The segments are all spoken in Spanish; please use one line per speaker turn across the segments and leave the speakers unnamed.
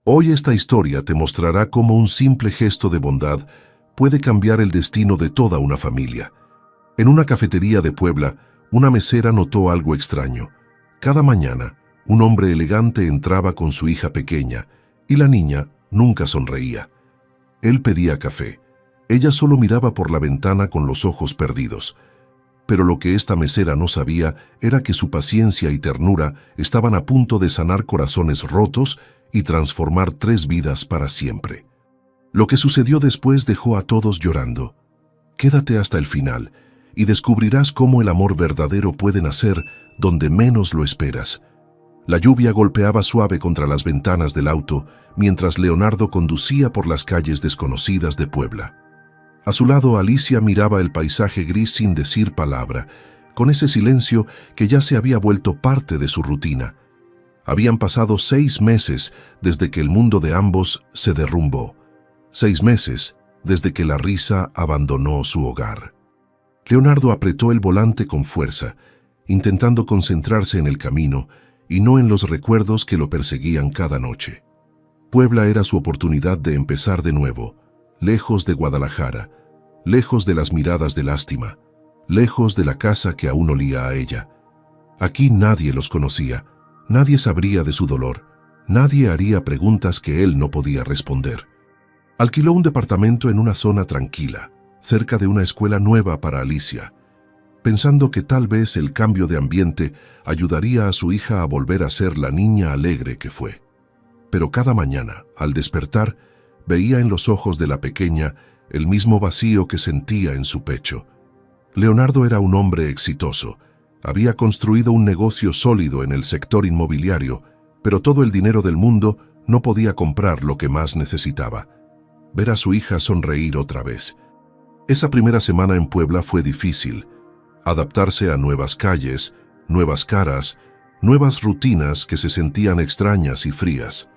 Hoy esta historia te mostrará cómo un simple gesto de bondad puede cambiar el destino de toda una familia. En una cafetería de Puebla, una mesera notó algo extraño. Cada mañana, un hombre elegante entraba con su hija pequeña y la niña nunca sonreía. Él pedía café. Ella solo miraba por la ventana con los ojos perdidos. Pero lo que esta mesera no sabía era que su paciencia y ternura estaban a punto de sanar corazones rotos y transformar 3 vidas para siempre. Lo que sucedió después dejó a todos llorando. Quédate hasta el final y descubrirás cómo el amor verdadero puede nacer donde menos lo esperas. La lluvia golpeaba suave contra las ventanas del auto mientras Leonardo conducía por las calles desconocidas de Puebla. A su lado, Alicia miraba el paisaje gris sin decir palabra, con ese silencio que ya se había vuelto parte de su rutina. Habían pasado 6 meses desde que el mundo de ambos se derrumbó. 6 meses desde que la risa abandonó su hogar. Leonardo apretó el volante con fuerza, intentando concentrarse en el camino y no en los recuerdos que lo perseguían cada noche. Puebla era su oportunidad de empezar de nuevo, lejos de Guadalajara, lejos de las miradas de lástima, lejos de la casa que aún olía a ella. Aquí nadie los conocía, nadie sabría de su dolor, nadie haría preguntas que él no podía responder. Alquiló un departamento en una zona tranquila, cerca de una escuela nueva para Alicia, pensando que tal vez el cambio de ambiente ayudaría a su hija a volver a ser la niña alegre que fue. Pero cada mañana, al despertar, veía en los ojos de la pequeña el mismo vacío que sentía en su pecho. Leonardo era un hombre exitoso. Había construido un negocio sólido en el sector inmobiliario, pero todo el dinero del mundo no podía comprar lo que más necesitaba: ver a su hija sonreír otra vez. Esa primera semana en Puebla fue difícil. Adaptarse a nuevas calles, nuevas caras, nuevas rutinas que se sentían extrañas y frías.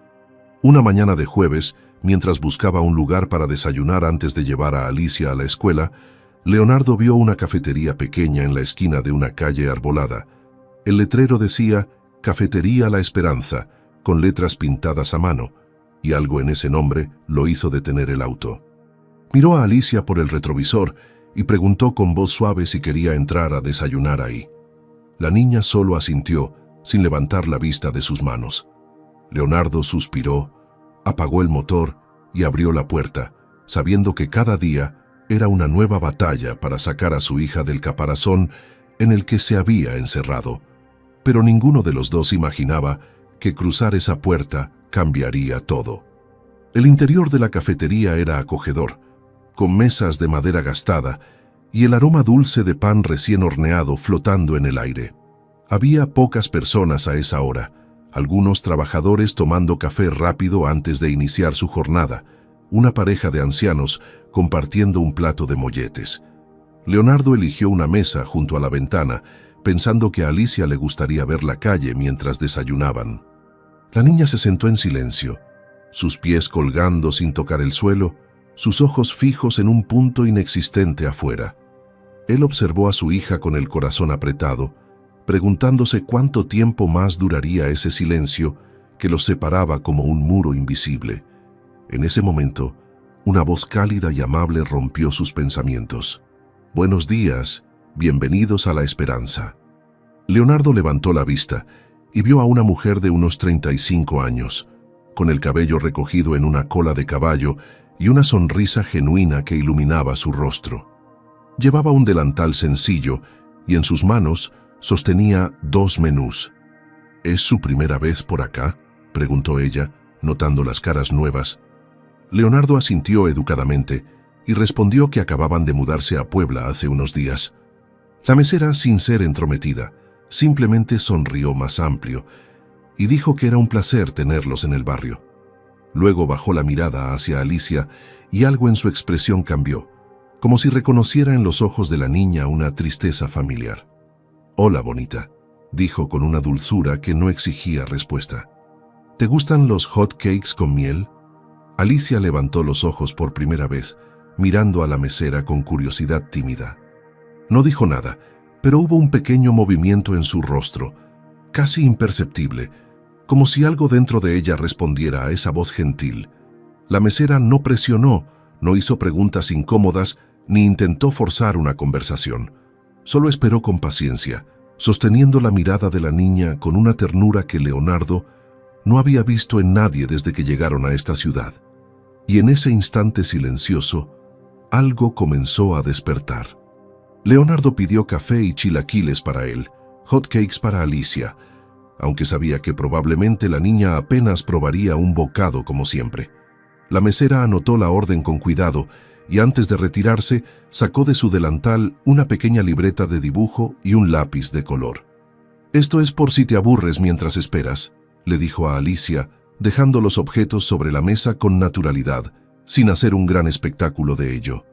Una mañana de jueves, mientras buscaba un lugar para desayunar antes de llevar a Alicia a la escuela, Leonardo vio una cafetería pequeña en la esquina de una calle arbolada. El letrero decía Cafetería La Esperanza, con letras pintadas a mano, y algo en ese nombre lo hizo detener el auto. Miró a Alicia por el retrovisor y preguntó con voz suave si quería entrar a desayunar ahí. La niña solo asintió, sin levantar la vista de sus manos. Leonardo suspiró, apagó el motor y abrió la puerta, sabiendo que cada día era una nueva batalla para sacar a su hija del caparazón en el que se había encerrado. Pero ninguno de los dos imaginaba que cruzar esa puerta cambiaría todo. El interior de la cafetería era acogedor, con mesas de madera gastada y el aroma dulce de pan recién horneado flotando en el aire. Había pocas personas a esa hora, algunos trabajadores tomando café rápido antes de iniciar su jornada, una pareja de ancianos compartiendo un plato de molletes. Leonardo eligió una mesa junto a la ventana, pensando que a Alicia le gustaría ver la calle mientras desayunaban. La niña se sentó en silencio, sus pies colgando sin tocar el suelo, sus ojos fijos en un punto inexistente afuera. Él observó a su hija con el corazón apretado, preguntándose cuánto tiempo más duraría ese silencio que los separaba como un muro invisible. En ese momento, una voz cálida y amable rompió sus pensamientos. «Buenos días, bienvenidos a La Esperanza». Leonardo levantó la vista y vio a una mujer de unos 35 años, con el cabello recogido en una cola de caballo y una sonrisa genuina que iluminaba su rostro. Llevaba un delantal sencillo y en sus manos sostenía 2 menús. «¿Es su primera vez por acá?», preguntó ella, notando las caras nuevas. Leonardo asintió educadamente y respondió que acababan de mudarse a Puebla hace unos días. La mesera, sin ser entrometida, simplemente sonrió más amplio y dijo que era un placer tenerlos en el barrio. Luego bajó la mirada hacia Alicia y algo en su expresión cambió, como si reconociera en los ojos de la niña una tristeza familiar. «Hola, bonita», dijo con una dulzura que no exigía respuesta. «¿Te gustan los hot cakes con miel?». Alicia levantó los ojos por primera vez, mirando a la mesera con curiosidad tímida. No dijo nada, pero hubo un pequeño movimiento en su rostro, casi imperceptible, como si algo dentro de ella respondiera a esa voz gentil. La mesera no presionó, no hizo preguntas incómodas, ni intentó forzar una conversación. Solo esperó con paciencia, sosteniendo la mirada de la niña con una ternura que Leonardo no había visto en nadie desde que llegaron a esta ciudad. Y en ese instante silencioso, algo comenzó a despertar. Leonardo pidió café y chilaquiles para él, hotcakes para Alicia, aunque sabía que probablemente la niña apenas probaría un bocado como siempre. La mesera anotó la orden con cuidado y antes de retirarse, sacó de su delantal una pequeña libreta de dibujo y un lápiz de color. «Esto es por si te aburres mientras esperas», le dijo a Alicia, dejando los objetos sobre la mesa con naturalidad, sin hacer un gran espectáculo de ello.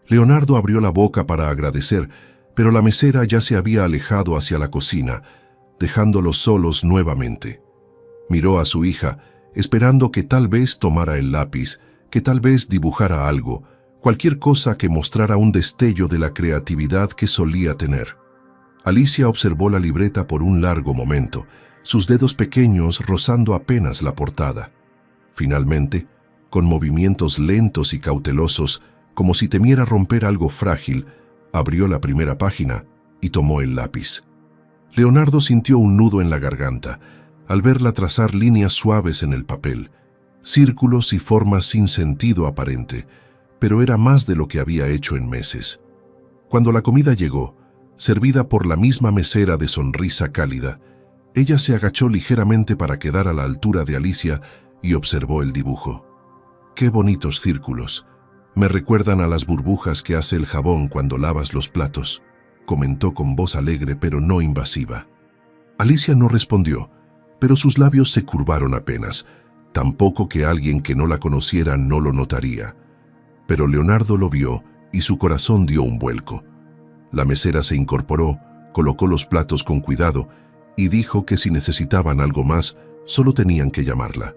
Leonardo abrió la boca para agradecer, pero la mesera ya se había alejado hacia la cocina, dejándolos solos nuevamente. Miró a su hija, esperando que tal vez tomara el lápiz, que tal vez dibujara algo, cualquier cosa que mostrara un destello de la creatividad que solía tener. Alicia observó la libreta por un largo momento, sus dedos pequeños rozando apenas la portada. Finalmente, con movimientos lentos y cautelosos, como si temiera romper algo frágil, abrió la primera página y tomó el lápiz. Leonardo sintió un nudo en la garganta al verla trazar líneas suaves en el papel, círculos y formas sin sentido aparente, pero era más de lo que había hecho en meses. Cuando la comida llegó, servida por la misma mesera de sonrisa cálida, ella se agachó ligeramente para quedar a la altura de Alicia y observó el dibujo. ¡Qué bonitos círculos! Me recuerdan a las burbujas que hace el jabón cuando lavas los platos, comentó con voz alegre pero no invasiva. Alicia no respondió, pero sus labios se curvaron apenas, tampoco que alguien que no la conociera no lo notaría. Pero Leonardo lo vio y su corazón dio un vuelco. La mesera se incorporó, colocó los platos con cuidado y dijo que si necesitaban algo más, solo tenían que llamarla.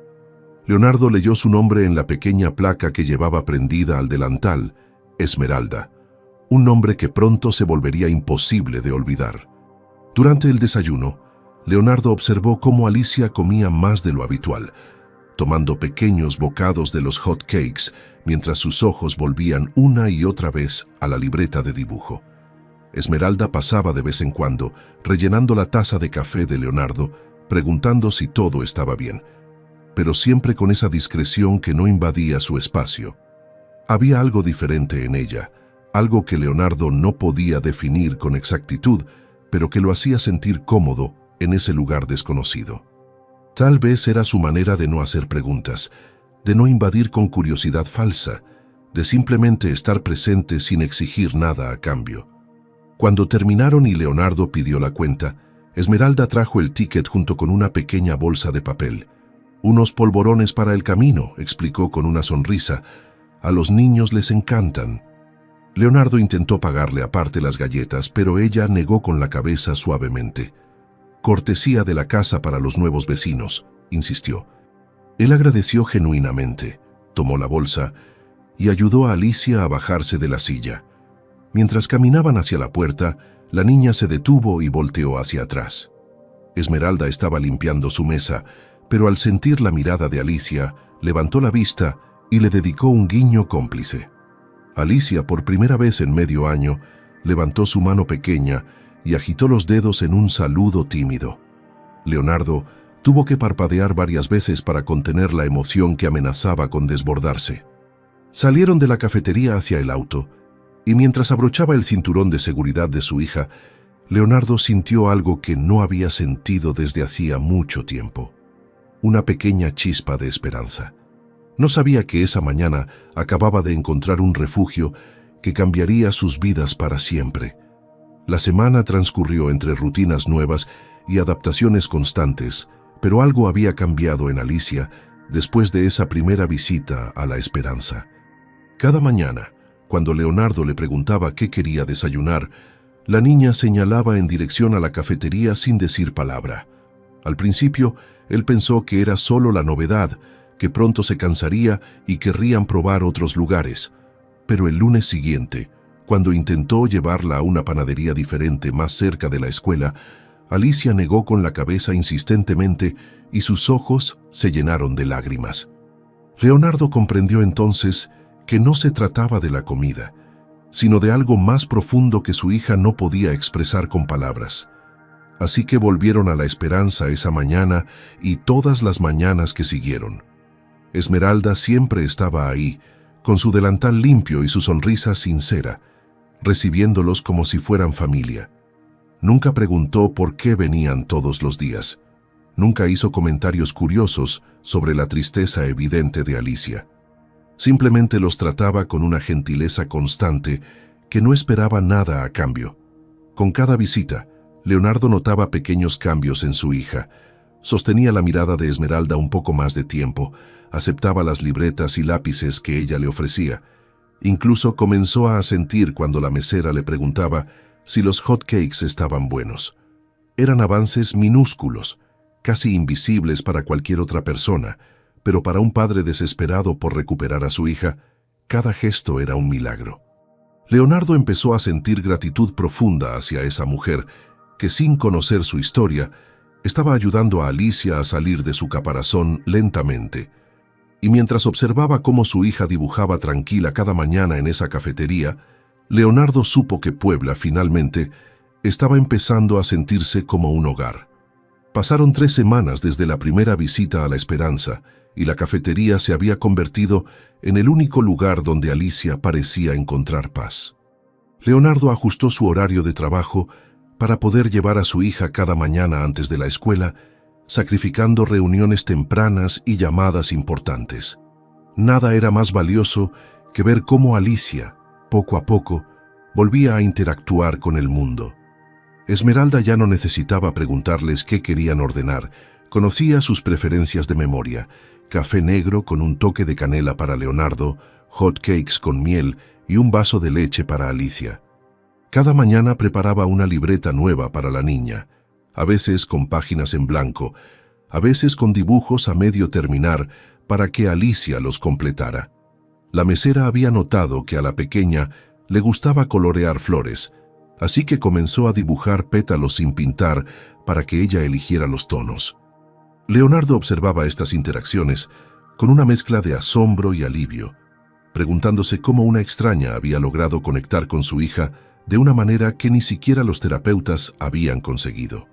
Leonardo leyó su nombre en la pequeña placa que llevaba prendida al delantal, Esmeralda, un nombre que pronto se volvería imposible de olvidar. Durante el desayuno, Leonardo observó cómo Alicia comía más de lo habitual, tomando pequeños bocados de los hot cakes mientras sus ojos volvían una y otra vez a la libreta de dibujo. Esmeralda pasaba de vez en cuando, rellenando la taza de café de Leonardo, preguntando si todo estaba bien, pero siempre con esa discreción que no invadía su espacio. Había algo diferente en ella, algo que Leonardo no podía definir con exactitud, pero que lo hacía sentir cómodo en ese lugar desconocido. Tal vez era su manera de no hacer preguntas, de no invadir con curiosidad falsa, de simplemente estar presente sin exigir nada a cambio. Cuando terminaron y Leonardo pidió la cuenta, Esmeralda trajo el ticket junto con una pequeña bolsa de papel. «Unos polvorones para el camino», explicó con una sonrisa. «A los niños les encantan». Leonardo intentó pagarle aparte las galletas, pero ella negó con la cabeza suavemente. «Cortesía de la casa para los nuevos vecinos», insistió. Él agradeció genuinamente, tomó la bolsa y ayudó a Alicia a bajarse de la silla. Mientras caminaban hacia la puerta, la niña se detuvo y volteó hacia atrás. Esmeralda estaba limpiando su mesa, pero al sentir la mirada de Alicia, levantó la vista y le dedicó un guiño cómplice. Alicia, por primera vez en medio año, levantó su mano pequeña y agitó los dedos en un saludo tímido. Leonardo tuvo que parpadear varias veces para contener la emoción que amenazaba con desbordarse. Salieron de la cafetería hacia el auto, y mientras abrochaba el cinturón de seguridad de su hija, Leonardo sintió algo que no había sentido desde hacía mucho tiempo. Una pequeña chispa de esperanza. No sabía que esa mañana acababa de encontrar un refugio que cambiaría sus vidas para siempre. La semana transcurrió entre rutinas nuevas y adaptaciones constantes, pero algo había cambiado en Alicia después de esa primera visita a la esperanza. Cada mañana, cuando Leonardo le preguntaba qué quería desayunar, la niña señalaba en dirección a la cafetería sin decir palabra. Al principio, él pensó que era solo la novedad, que pronto se cansaría y querrían probar otros lugares. Pero el lunes siguiente, cuando intentó llevarla a una panadería diferente más cerca de la escuela, Alicia negó con la cabeza insistentemente y sus ojos se llenaron de lágrimas. Leonardo comprendió entonces que no se trataba de la comida, sino de algo más profundo que su hija no podía expresar con palabras. Así que volvieron a la esperanza esa mañana y todas las mañanas que siguieron. Esmeralda siempre estaba ahí, con su delantal limpio y su sonrisa sincera, recibiéndolos como si fueran familia. Nunca preguntó por qué venían todos los días. Nunca hizo comentarios curiosos sobre la tristeza evidente de Alicia. Simplemente los trataba con una gentileza constante que no esperaba nada a cambio. Con cada visita, Leonardo notaba pequeños cambios en su hija. Sostenía la mirada de Esmeralda un poco más de tiempo, aceptaba las libretas y lápices que ella le ofrecía. Incluso comenzó a asentir cuando la mesera le preguntaba si los hot cakes estaban buenos. Eran avances minúsculos, casi invisibles para cualquier otra persona, pero para un padre desesperado por recuperar a su hija, cada gesto era un milagro. Leonardo empezó a sentir gratitud profunda hacia esa mujer que, sin conocer su historia, estaba ayudando a Alicia a salir de su caparazón lentamente. Y mientras observaba cómo su hija dibujaba tranquila cada mañana en esa cafetería, Leonardo supo que Puebla, finalmente, estaba empezando a sentirse como un hogar. Pasaron 3 semanas desde la primera visita a La Esperanza, y la cafetería se había convertido en el único lugar donde Alicia parecía encontrar paz. Leonardo ajustó su horario de trabajo para poder llevar a su hija cada mañana antes de la escuela, sacrificando reuniones tempranas y llamadas importantes. Nada era más valioso que ver cómo Alicia, poco a poco, volvía a interactuar con el mundo. Esmeralda ya no necesitaba preguntarles qué querían ordenar, conocía sus preferencias de memoria: café negro con un toque de canela para Leonardo, hot cakes con miel y un vaso de leche para Alicia. Cada mañana preparaba una libreta nueva para la niña, a veces con páginas en blanco, a veces con dibujos a medio terminar para que Alicia los completara. La mesera había notado que a la pequeña le gustaba colorear flores, así que comenzó a dibujar pétalos sin pintar para que ella eligiera los tonos. Leonardo observaba estas interacciones con una mezcla de asombro y alivio, preguntándose cómo una extraña había logrado conectar con su hija de una manera que ni siquiera los terapeutas habían conseguido.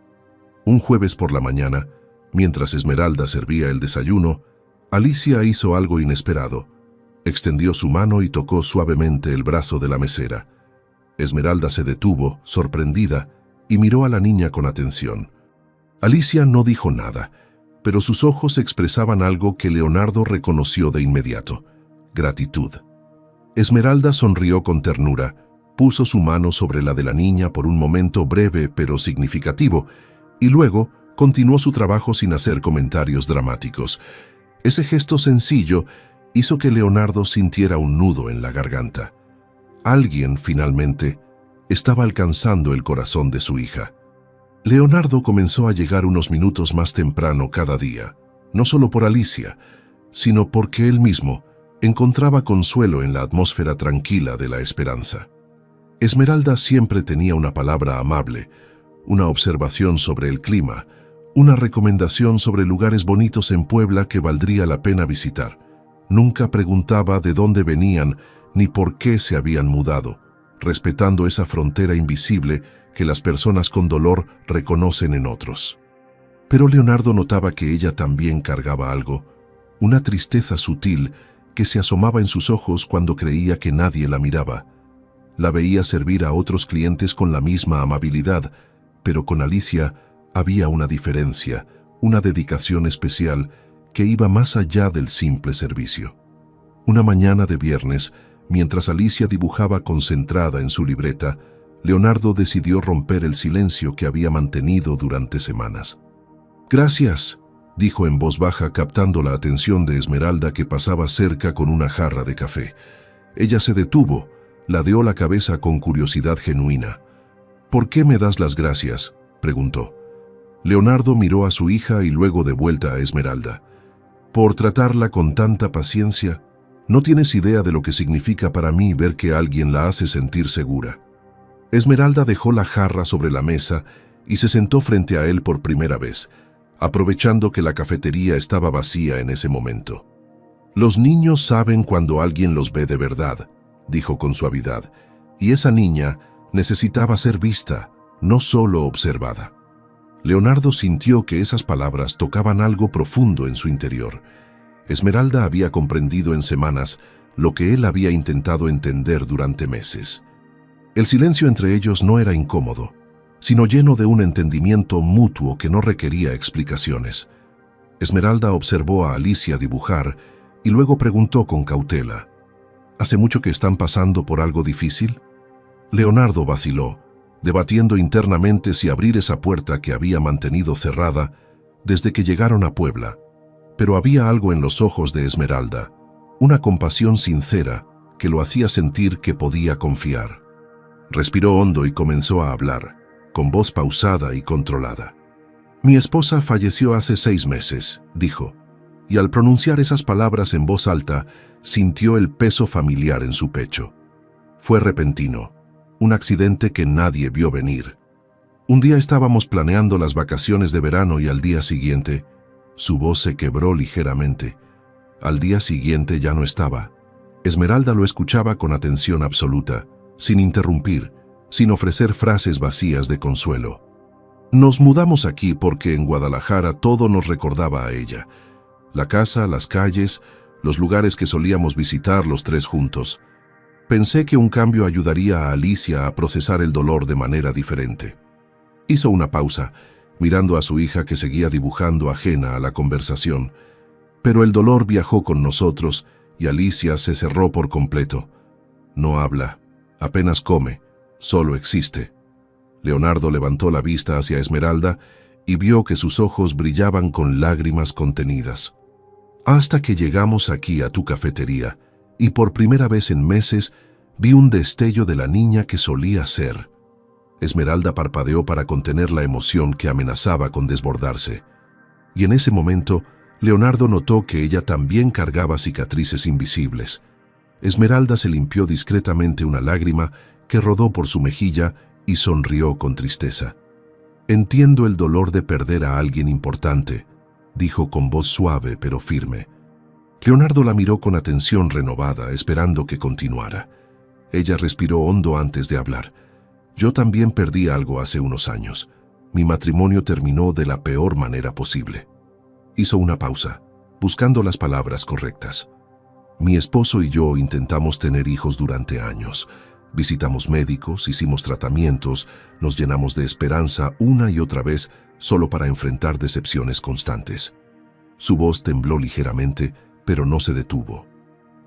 Un jueves por la mañana, mientras Esmeralda servía el desayuno, Alicia hizo algo inesperado. Extendió su mano y tocó suavemente el brazo de la mesera. Esmeralda se detuvo, sorprendida, y miró a la niña con atención. Alicia no dijo nada, pero sus ojos expresaban algo que Leonardo reconoció de inmediato: gratitud. Esmeralda sonrió con ternura, puso su mano sobre la de la niña por un momento breve pero significativo, y luego continuó su trabajo sin hacer comentarios dramáticos. Ese gesto sencillo hizo que Leonardo sintiera un nudo en la garganta. Alguien, finalmente, estaba alcanzando el corazón de su hija. Leonardo comenzó a llegar unos minutos más temprano cada día, no solo por Alicia, sino porque él mismo encontraba consuelo en la atmósfera tranquila de La Esperanza. Esmeralda siempre tenía una palabra amable, una observación sobre el clima, una recomendación sobre lugares bonitos en Puebla que valdría la pena visitar. Nunca preguntaba de dónde venían ni por qué se habían mudado, respetando esa frontera invisible que las personas con dolor reconocen en otros. Pero Leonardo notaba que ella también cargaba algo, una tristeza sutil que se asomaba en sus ojos cuando creía que nadie la miraba. La veía servir a otros clientes con la misma amabilidad, pero con Alicia había una diferencia, una dedicación especial que iba más allá del simple servicio. Una mañana de viernes, mientras Alicia dibujaba concentrada en su libreta, Leonardo decidió romper el silencio que había mantenido durante semanas. «Gracias», dijo en voz baja, captando la atención de Esmeralda, que pasaba cerca con una jarra de café. Ella se detuvo, ladeó la cabeza con curiosidad genuina. «¿Por qué me das las gracias?», preguntó. Leonardo miró a su hija y luego de vuelta a Esmeralda. «Por tratarla con tanta paciencia. No tienes idea de lo que significa para mí ver que alguien la hace sentir segura». Esmeralda dejó la jarra sobre la mesa y se sentó frente a él por primera vez, aprovechando que la cafetería estaba vacía en ese momento. «Los niños saben cuando alguien los ve de verdad», dijo con suavidad, y esa niña necesitaba ser vista, no solo observada. Leonardo sintió que esas palabras tocaban algo profundo en su interior. Esmeralda había comprendido en semanas lo que él había intentado entender durante meses. El silencio entre ellos no era incómodo, sino lleno de un entendimiento mutuo que no requería explicaciones. Esmeralda observó a Alicia dibujar y luego preguntó con cautela: «¿Hace mucho que están pasando por algo difícil?». Leonardo vaciló, debatiendo internamente si abrir esa puerta que había mantenido cerrada desde que llegaron a Puebla. Pero había algo en los ojos de Esmeralda, una compasión sincera que lo hacía sentir que podía confiar. Respiró hondo y comenzó a hablar, con voz pausada y controlada. «Mi esposa falleció hace 6 meses», dijo, y al pronunciar esas palabras en voz alta, sintió el peso familiar en su pecho. Fue repentino, un accidente que nadie vio venir. Un día estábamos planeando las vacaciones de verano y al día siguiente, su voz se quebró ligeramente. Al día siguiente ya no estaba. Esmeralda lo escuchaba con atención absoluta, sin interrumpir, sin ofrecer frases vacías de consuelo. «Nos mudamos aquí porque en Guadalajara todo nos recordaba a ella. La casa, las calles, los lugares que solíamos visitar los 3 juntos. Pensé que un cambio ayudaría a Alicia a procesar el dolor de manera diferente». Hizo una pausa, mirando a su hija que seguía dibujando ajena a la conversación. Pero el dolor viajó con nosotros y Alicia se cerró por completo. No habla, apenas come, solo existe. Leonardo levantó la vista hacia Esmeralda y vio que sus ojos brillaban con lágrimas contenidas. «Hasta que llegamos aquí a tu cafetería, y por primera vez en meses vi un destello de la niña que solía ser». Esmeralda parpadeó para contener la emoción que amenazaba con desbordarse. Y en ese momento, Leonardo notó que ella también cargaba cicatrices invisibles. Esmeralda se limpió discretamente una lágrima que rodó por su mejilla y sonrió con tristeza. «Entiendo el dolor de perder a alguien importante», dijo con voz suave pero firme. Leonardo la miró con atención renovada, esperando que continuara. Ella respiró hondo antes de hablar. «Yo también perdí algo hace unos años. Mi matrimonio terminó de la peor manera posible». Hizo una pausa, buscando las palabras correctas. «Mi esposo y yo intentamos tener hijos durante años. Visitamos médicos, hicimos tratamientos, nos llenamos de esperanza una y otra vez solo para enfrentar decepciones constantes». Su voz tembló ligeramente, pero no se detuvo.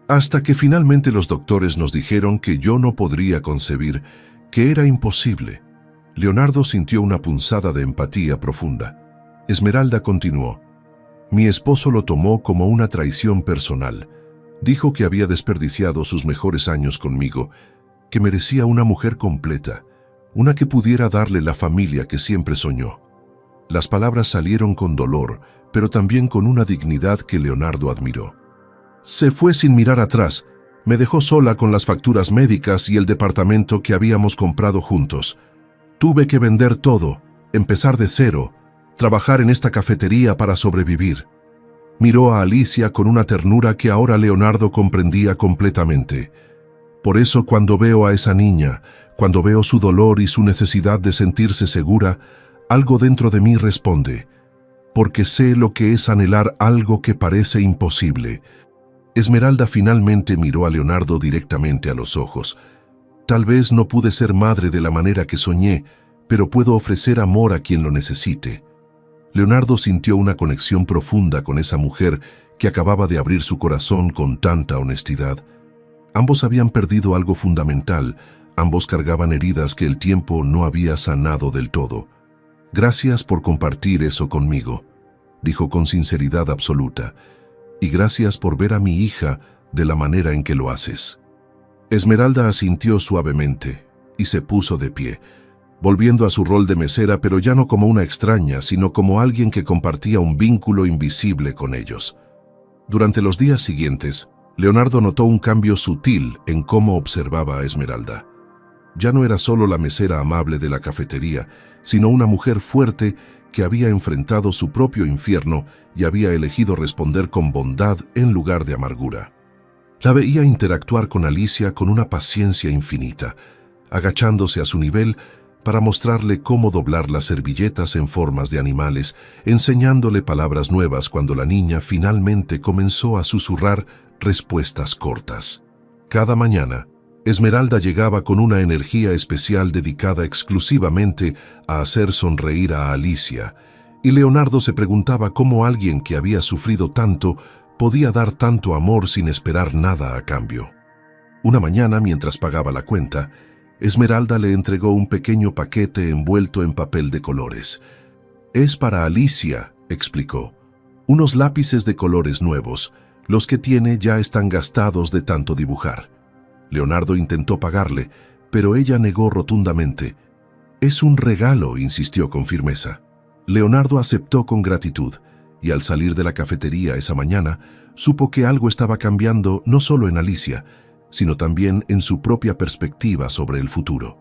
«Hasta que finalmente los doctores nos dijeron que yo no podría concebir, que era imposible». Leonardo sintió una punzada de empatía profunda. Esmeralda continuó: «Mi esposo lo tomó como una traición personal. Dijo que había desperdiciado sus mejores años conmigo, que merecía una mujer completa, una que pudiera darle la familia que siempre soñó». Las palabras salieron con dolor, pero también con una dignidad que Leonardo admiró. «Se fue sin mirar atrás. Me dejó sola con las facturas médicas y el departamento que habíamos comprado juntos. Tuve que vender todo, empezar de cero, trabajar en esta cafetería para sobrevivir». Miró a Alicia con una ternura que ahora Leonardo comprendía completamente. «Por eso cuando veo a esa niña, cuando veo su dolor y su necesidad de sentirse segura, algo dentro de mí responde, porque sé lo que es anhelar algo que parece imposible». Esmeralda finalmente miró a Leonardo directamente a los ojos. «Tal vez no pude ser madre de la manera que soñé, pero puedo ofrecer amor a quien lo necesite». Leonardo sintió una conexión profunda con esa mujer que acababa de abrir su corazón con tanta honestidad. Ambos habían perdido algo fundamental, ambos cargaban heridas que el tiempo no había sanado del todo. «Gracias por compartir eso conmigo», dijo con sinceridad absoluta. «Y gracias por ver a mi hija de la manera en que lo haces». Esmeralda asintió suavemente y se puso de pie, volviendo a su rol de mesera, pero ya no como una extraña, sino como alguien que compartía un vínculo invisible con ellos. Durante los días siguientes, Leonardo notó un cambio sutil en cómo observaba a Esmeralda. Ya no era solo la mesera amable de la cafetería, sino una mujer fuerte que había enfrentado su propio infierno y había elegido responder con bondad en lugar de amargura. La veía interactuar con Alicia con una paciencia infinita, agachándose a su nivel para mostrarle cómo doblar las servilletas en formas de animales, enseñándole palabras nuevas cuando la niña finalmente comenzó a susurrar respuestas cortas. Cada mañana, Esmeralda llegaba con una energía especial dedicada exclusivamente a hacer sonreír a Alicia, y Leonardo se preguntaba cómo alguien que había sufrido tanto podía dar tanto amor sin esperar nada a cambio. Una mañana, mientras pagaba la cuenta, Esmeralda le entregó un pequeño paquete envuelto en papel de colores. «Es para Alicia», explicó. «Unos lápices de colores nuevos. Los que tiene ya están gastados de tanto dibujar». Leonardo intentó pagarle, pero ella negó rotundamente. «Es un regalo», insistió con firmeza. Leonardo aceptó con gratitud, y al salir de la cafetería esa mañana, supo que algo estaba cambiando no solo en Alicia, sino también en su propia perspectiva sobre el futuro.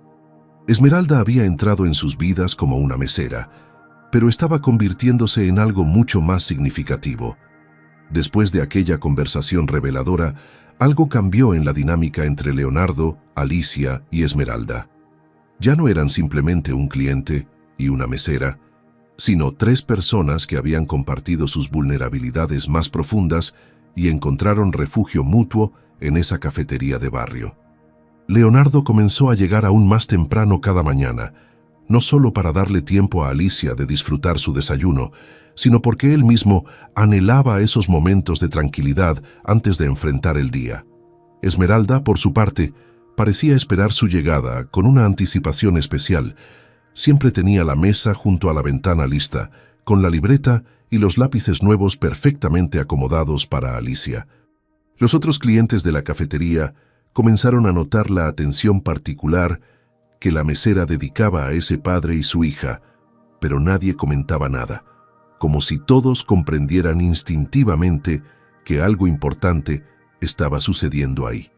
Esmeralda había entrado en sus vidas como una mesera, pero estaba convirtiéndose en algo mucho más significativo. Después de aquella conversación reveladora, algo cambió en la dinámica entre Leonardo, Alicia y Esmeralda. Ya no eran simplemente un cliente y una mesera, sino tres personas que habían compartido sus vulnerabilidades más profundas y encontraron refugio mutuo en esa cafetería de barrio. Leonardo comenzó a llegar aún más temprano cada mañana, no solo para darle tiempo a Alicia de disfrutar su desayuno, sino porque él mismo anhelaba esos momentos de tranquilidad antes de enfrentar el día. Esmeralda, por su parte, parecía esperar su llegada con una anticipación especial. Siempre tenía la mesa junto a la ventana lista, con la libreta y los lápices nuevos perfectamente acomodados para Alicia. Los otros clientes de la cafetería comenzaron a notar la atención particular que la mesera dedicaba a ese padre y su hija, pero nadie comentaba nada, como si todos comprendieran instintivamente que algo importante estaba sucediendo ahí.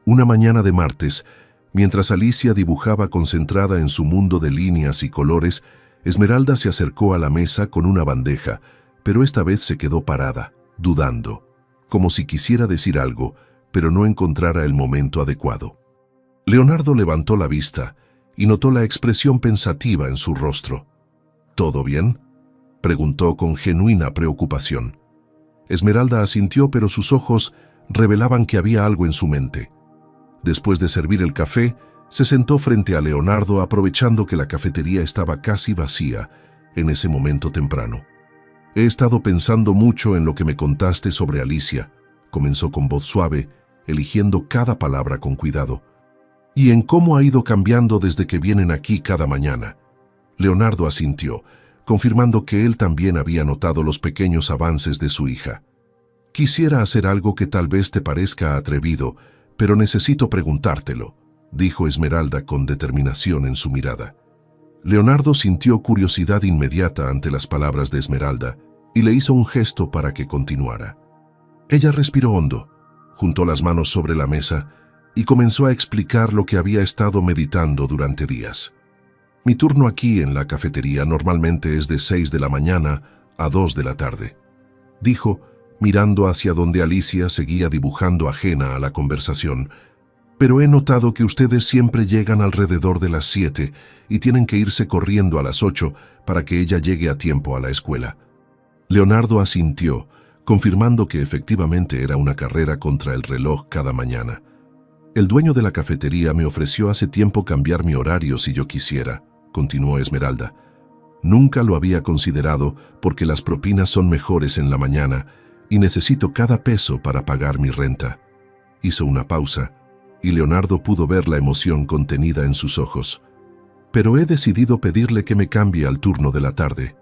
Una mañana de martes, mientras Alicia dibujaba concentrada en su mundo de líneas y colores, Esmeralda se acercó a la mesa con una bandeja, pero esta vez se quedó parada, dudando, como si quisiera decir algo, pero no encontrara el momento adecuado. Leonardo levantó la vista y notó la expresión pensativa en su rostro. «¿Todo bien?», preguntó con genuina preocupación. Esmeralda asintió, pero sus ojos revelaban que había algo en su mente. Después de servir el café, se sentó frente a Leonardo, aprovechando que la cafetería estaba casi vacía en ese momento temprano. «He estado pensando mucho en lo que me contaste sobre Alicia», comenzó con voz suave, eligiendo cada palabra con cuidado, «y en cómo ha ido cambiando desde que vienen aquí cada mañana». Leonardo asintió, confirmando que él también había notado los pequeños avances de su hija. «Quisiera hacer algo que tal vez te parezca atrevido, pero necesito preguntártelo», dijo Esmeralda con determinación en su mirada. Leonardo sintió curiosidad inmediata ante las palabras de Esmeralda y le hizo un gesto para que continuara. Ella respiró hondo, juntó las manos sobre la mesa y comenzó a explicar lo que había estado meditando durante días. «Mi turno aquí en la cafetería normalmente es de 6 de la mañana a 2 de la tarde», dijo, mirando hacia donde Alicia seguía dibujando ajena a la conversación. «Pero he notado que ustedes siempre llegan alrededor de las 7 y tienen que irse corriendo a las 8 para que ella llegue a tiempo a la escuela». Leonardo asintió, confirmando que efectivamente era una carrera contra el reloj cada mañana. «El dueño de la cafetería me ofreció hace tiempo cambiar mi horario si yo quisiera», continuó Esmeralda. «Nunca lo había considerado porque las propinas son mejores en la mañana y necesito cada peso para pagar mi renta». Hizo una pausa y Leonardo pudo ver la emoción contenida en sus ojos. «Pero he decidido pedirle que me cambie al turno de la tarde,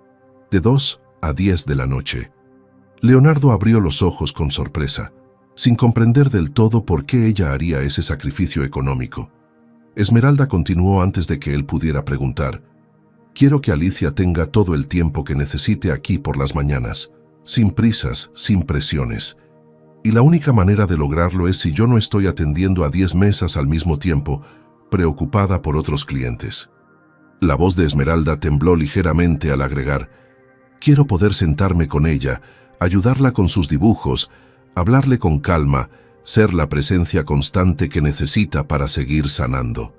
de 2 a 10 de la noche». Leonardo abrió los ojos con sorpresa, sin comprender del todo por qué ella haría ese sacrificio económico. Esmeralda continuó antes de que él pudiera preguntar. «Quiero que Alicia tenga todo el tiempo que necesite aquí por las mañanas, sin prisas, sin presiones. Y la única manera de lograrlo es si yo no estoy atendiendo a 10 mesas al mismo tiempo, preocupada por otros clientes». La voz de Esmeralda tembló ligeramente al agregar: «Quiero poder sentarme con ella, ayudarla con sus dibujos, hablarle con calma, ser la presencia constante que necesita para seguir sanando».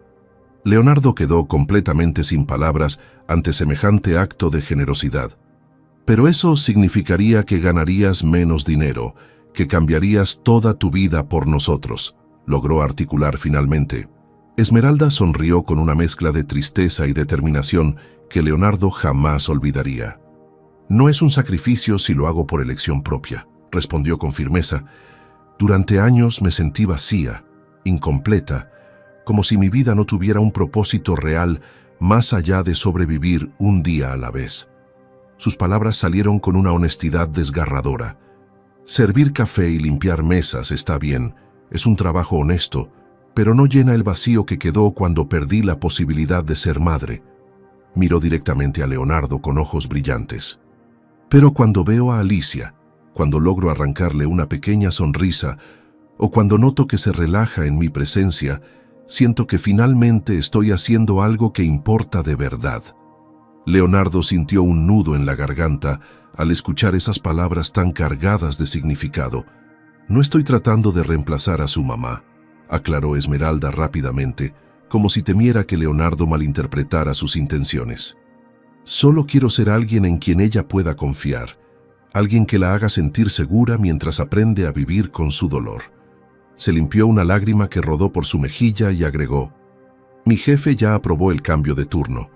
Leonardo quedó completamente sin palabras ante semejante acto de generosidad. «Pero eso significaría que ganarías menos dinero, que cambiarías toda tu vida por nosotros», logró articular finalmente. Esmeralda sonrió con una mezcla de tristeza y determinación que Leonardo jamás olvidaría. «No es un sacrificio si lo hago por elección propia», respondió con firmeza. «Durante años me sentí vacía, incompleta, como si mi vida no tuviera un propósito real más allá de sobrevivir un día a la vez». Sus palabras salieron con una honestidad desgarradora. «Servir café y limpiar mesas está bien, es un trabajo honesto, pero no llena el vacío que quedó cuando perdí la posibilidad de ser madre». Miró directamente a Leonardo con ojos brillantes. «Pero cuando veo a Alicia, cuando logro arrancarle una pequeña sonrisa, o cuando noto que se relaja en mi presencia, siento que finalmente estoy haciendo algo que importa de verdad». Leonardo sintió un nudo en la garganta al escuchar esas palabras tan cargadas de significado. «No estoy tratando de reemplazar a su mamá», aclaró Esmeralda rápidamente, como si temiera que Leonardo malinterpretara sus intenciones. «Solo quiero ser alguien en quien ella pueda confiar, alguien que la haga sentir segura mientras aprende a vivir con su dolor». Se limpió una lágrima que rodó por su mejilla y agregó: «Mi jefe ya aprobó el cambio de turno.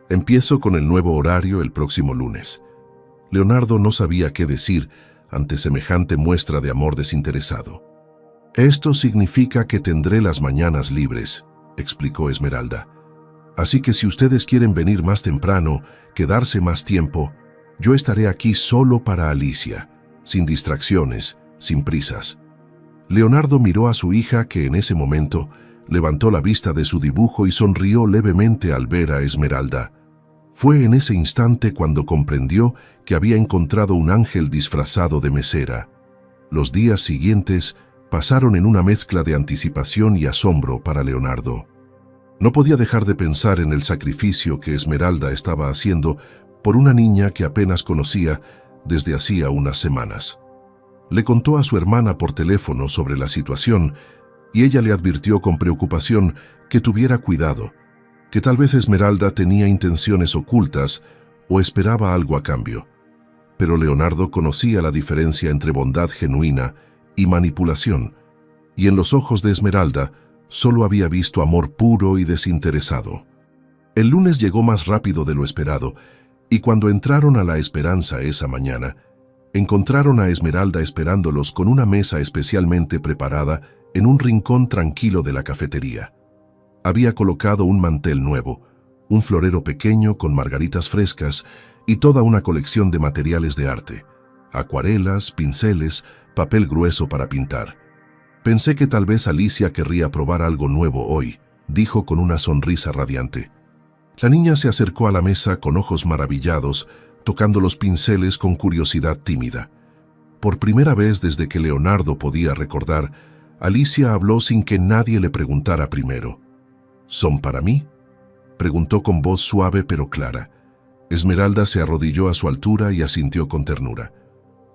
Empiezo con el nuevo horario el próximo lunes». Leonardo no sabía qué decir ante semejante muestra de amor desinteresado. «Esto significa que tendré las mañanas libres», explicó Esmeralda. «Así que si ustedes quieren venir más temprano, quedarse más tiempo, yo estaré aquí solo para Alicia, sin distracciones, sin prisas». Leonardo miró a su hija, que en ese momento levantó la vista de su dibujo y sonrió levemente al ver a Esmeralda. Fue en ese instante cuando comprendió que había encontrado un ángel disfrazado de mesera. Los días siguientes pasaron en una mezcla de anticipación y asombro para Leonardo. No podía dejar de pensar en el sacrificio que Esmeralda estaba haciendo por una niña que apenas conocía desde hacía unas semanas. Le contó a su hermana por teléfono sobre la situación y ella le advirtió con preocupación que tuviera cuidado, que tal vez Esmeralda tenía intenciones ocultas o esperaba algo a cambio. Pero Leonardo conocía la diferencia entre bondad genuina y manipulación, y en los ojos de Esmeralda solo había visto amor puro y desinteresado. El lunes llegó más rápido de lo esperado, y cuando entraron a La Esperanza esa mañana, encontraron a Esmeralda esperándolos con una mesa especialmente preparada en un rincón tranquilo de la cafetería. Había colocado un mantel nuevo, un florero pequeño con margaritas frescas y toda una colección de materiales de arte: acuarelas, pinceles, papel grueso para pintar. «Pensé que tal vez Alicia querría probar algo nuevo hoy», dijo con una sonrisa radiante. La niña se acercó a la mesa con ojos maravillados, tocando los pinceles con curiosidad tímida. Por primera vez desde que Leonardo podía recordar, Alicia habló sin que nadie le preguntara primero. «¿Son para mí?», preguntó con voz suave pero clara. Esmeralda se arrodilló a su altura y asintió con ternura.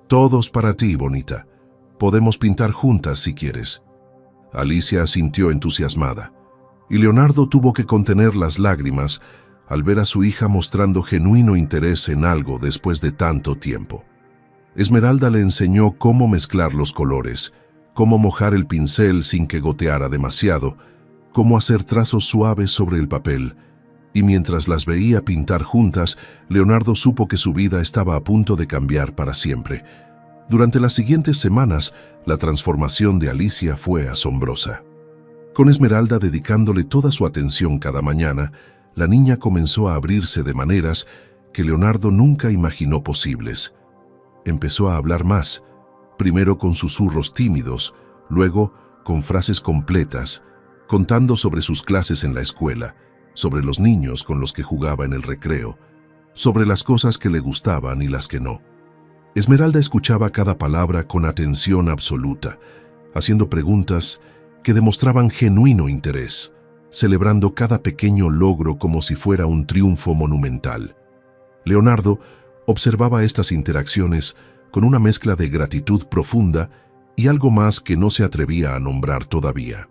«Todos para ti, bonita. Podemos pintar juntas si quieres». Alicia asintió entusiasmada, y Leonardo tuvo que contener las lágrimas al ver a su hija mostrando genuino interés en algo después de tanto tiempo. Esmeralda le enseñó cómo mezclar los colores, cómo mojar el pincel sin que goteara demasiado, cómo hacer trazos suaves sobre el papel, y mientras las veía pintar juntas, Leonardo supo que su vida estaba a punto de cambiar para siempre. Durante las siguientes semanas, la transformación de Alicia fue asombrosa. Con Esmeralda dedicándole toda su atención cada mañana, la niña comenzó a abrirse de maneras que Leonardo nunca imaginó posibles. Empezó a hablar más, primero con susurros tímidos, luego con frases completas, contando sobre sus clases en la escuela, sobre los niños con los que jugaba en el recreo, sobre las cosas que le gustaban y las que no. Esmeralda escuchaba cada palabra con atención absoluta, haciendo preguntas que demostraban genuino interés. celebrando cada pequeño logro como si fuera un triunfo monumental. Leonardo observaba estas interacciones con una mezcla de gratitud profunda y algo más que no se atrevía a nombrar todavía.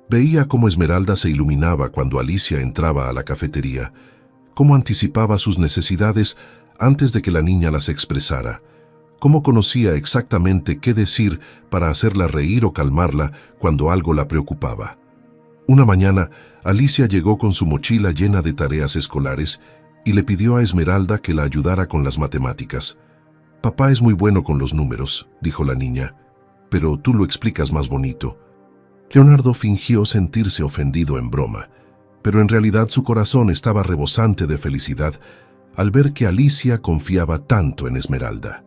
Veía cómo Esmeralda se iluminaba cuando Alicia entraba a la cafetería, cómo anticipaba sus necesidades antes de que la niña las expresara, cómo conocía exactamente qué decir para hacerla reír o calmarla cuando algo la preocupaba. Una mañana, Alicia llegó con su mochila llena de tareas escolares y le pidió a Esmeralda que la ayudara con las matemáticas. «Papá es muy bueno con los números», dijo la niña, «pero tú lo explicas más bonito». Leonardo fingió sentirse ofendido en broma, pero en realidad su corazón estaba rebosante de felicidad al ver que Alicia confiaba tanto en Esmeralda.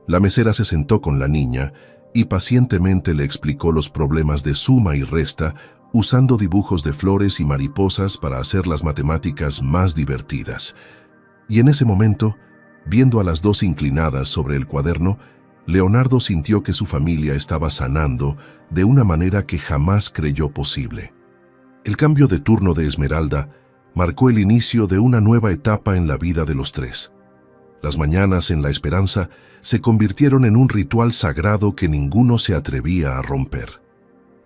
La mesera se sentó con la niña y pacientemente le explicó los problemas de suma y resta usando dibujos de flores y mariposas para hacer las matemáticas más divertidas. Y en ese momento, viendo a las dos inclinadas sobre el cuaderno, Leonardo sintió que su familia estaba sanando de una manera que jamás creyó posible. El cambio de turno de Esmeralda marcó el inicio de una nueva etapa en la vida de los tres. Las mañanas en La Esperanza se convirtieron en un ritual sagrado que ninguno se atrevía a romper.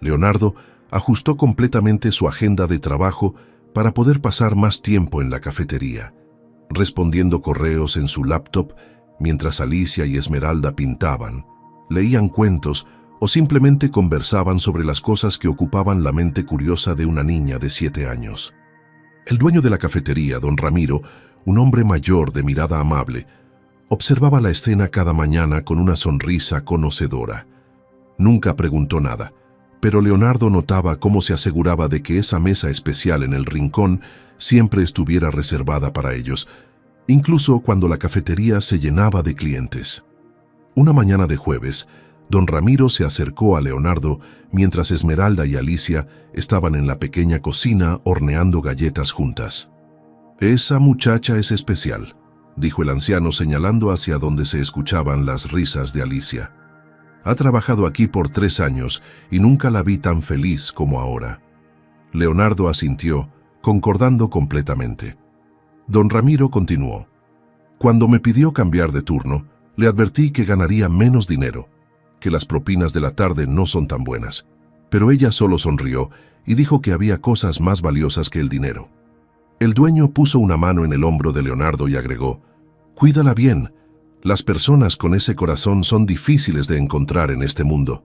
Leonardo ajustó completamente su agenda de trabajo para poder pasar más tiempo en la cafetería, respondiendo correos en su laptop mientras Alicia y Esmeralda pintaban, leían cuentos o simplemente conversaban sobre las cosas que ocupaban la mente curiosa de una niña de 7 años. El dueño de la cafetería, don Ramiro, un hombre mayor de mirada amable, observaba la escena cada mañana con una sonrisa conocedora. Nunca preguntó nada, pero Leonardo notaba cómo se aseguraba de que esa mesa especial en el rincón siempre estuviera reservada para ellos, incluso cuando la cafetería se llenaba de clientes. Una mañana de jueves, don Ramiro se acercó a Leonardo mientras Esmeralda y Alicia estaban en la pequeña cocina horneando galletas juntas. «Esa muchacha es especial», dijo el anciano señalando hacia donde se escuchaban las risas de Alicia. «Ha trabajado aquí por 3 años y nunca la vi tan feliz como ahora». Leonardo asintió, concordando completamente. Don Ramiro continuó. «Cuando me pidió cambiar de turno, le advertí que ganaría menos dinero, que las propinas de la tarde no son tan buenas, pero ella solo sonrió y dijo que había cosas más valiosas que el dinero». El dueño puso una mano en el hombro de Leonardo y agregó: «Cuídala bien. Las personas con ese corazón son difíciles de encontrar en este mundo».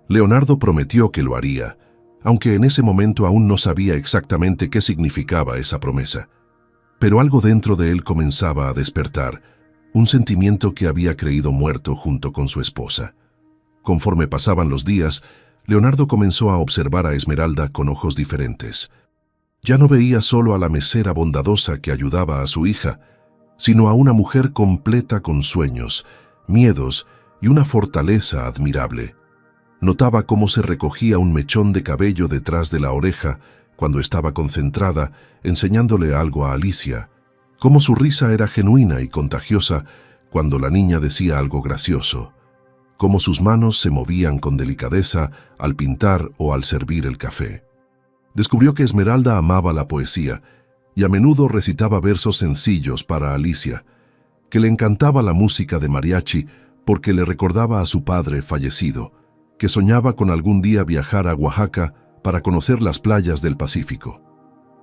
Leonardo prometió que lo haría, aunque en ese momento aún no sabía exactamente qué significaba esa promesa. Pero algo dentro de él comenzaba a despertar, un sentimiento que había creído muerto junto con su esposa. Conforme pasaban los días, Leonardo comenzó a observar a Esmeralda con ojos diferentes. Ya no veía solo a la mesera bondadosa que ayudaba a su hija, sino a una mujer completa con sueños, miedos y una fortaleza admirable. Notaba cómo se recogía un mechón de cabello detrás de la oreja cuando estaba concentrada enseñándole algo a Alicia, cómo su risa era genuina y contagiosa cuando la niña decía algo gracioso, cómo sus manos se movían con delicadeza al pintar o al servir el café. Descubrió que Esmeralda amaba la poesía y a menudo recitaba versos sencillos para Alicia, que le encantaba la música de mariachi porque le recordaba a su padre fallecido, que soñaba con algún día viajar a Oaxaca para conocer las playas del Pacífico.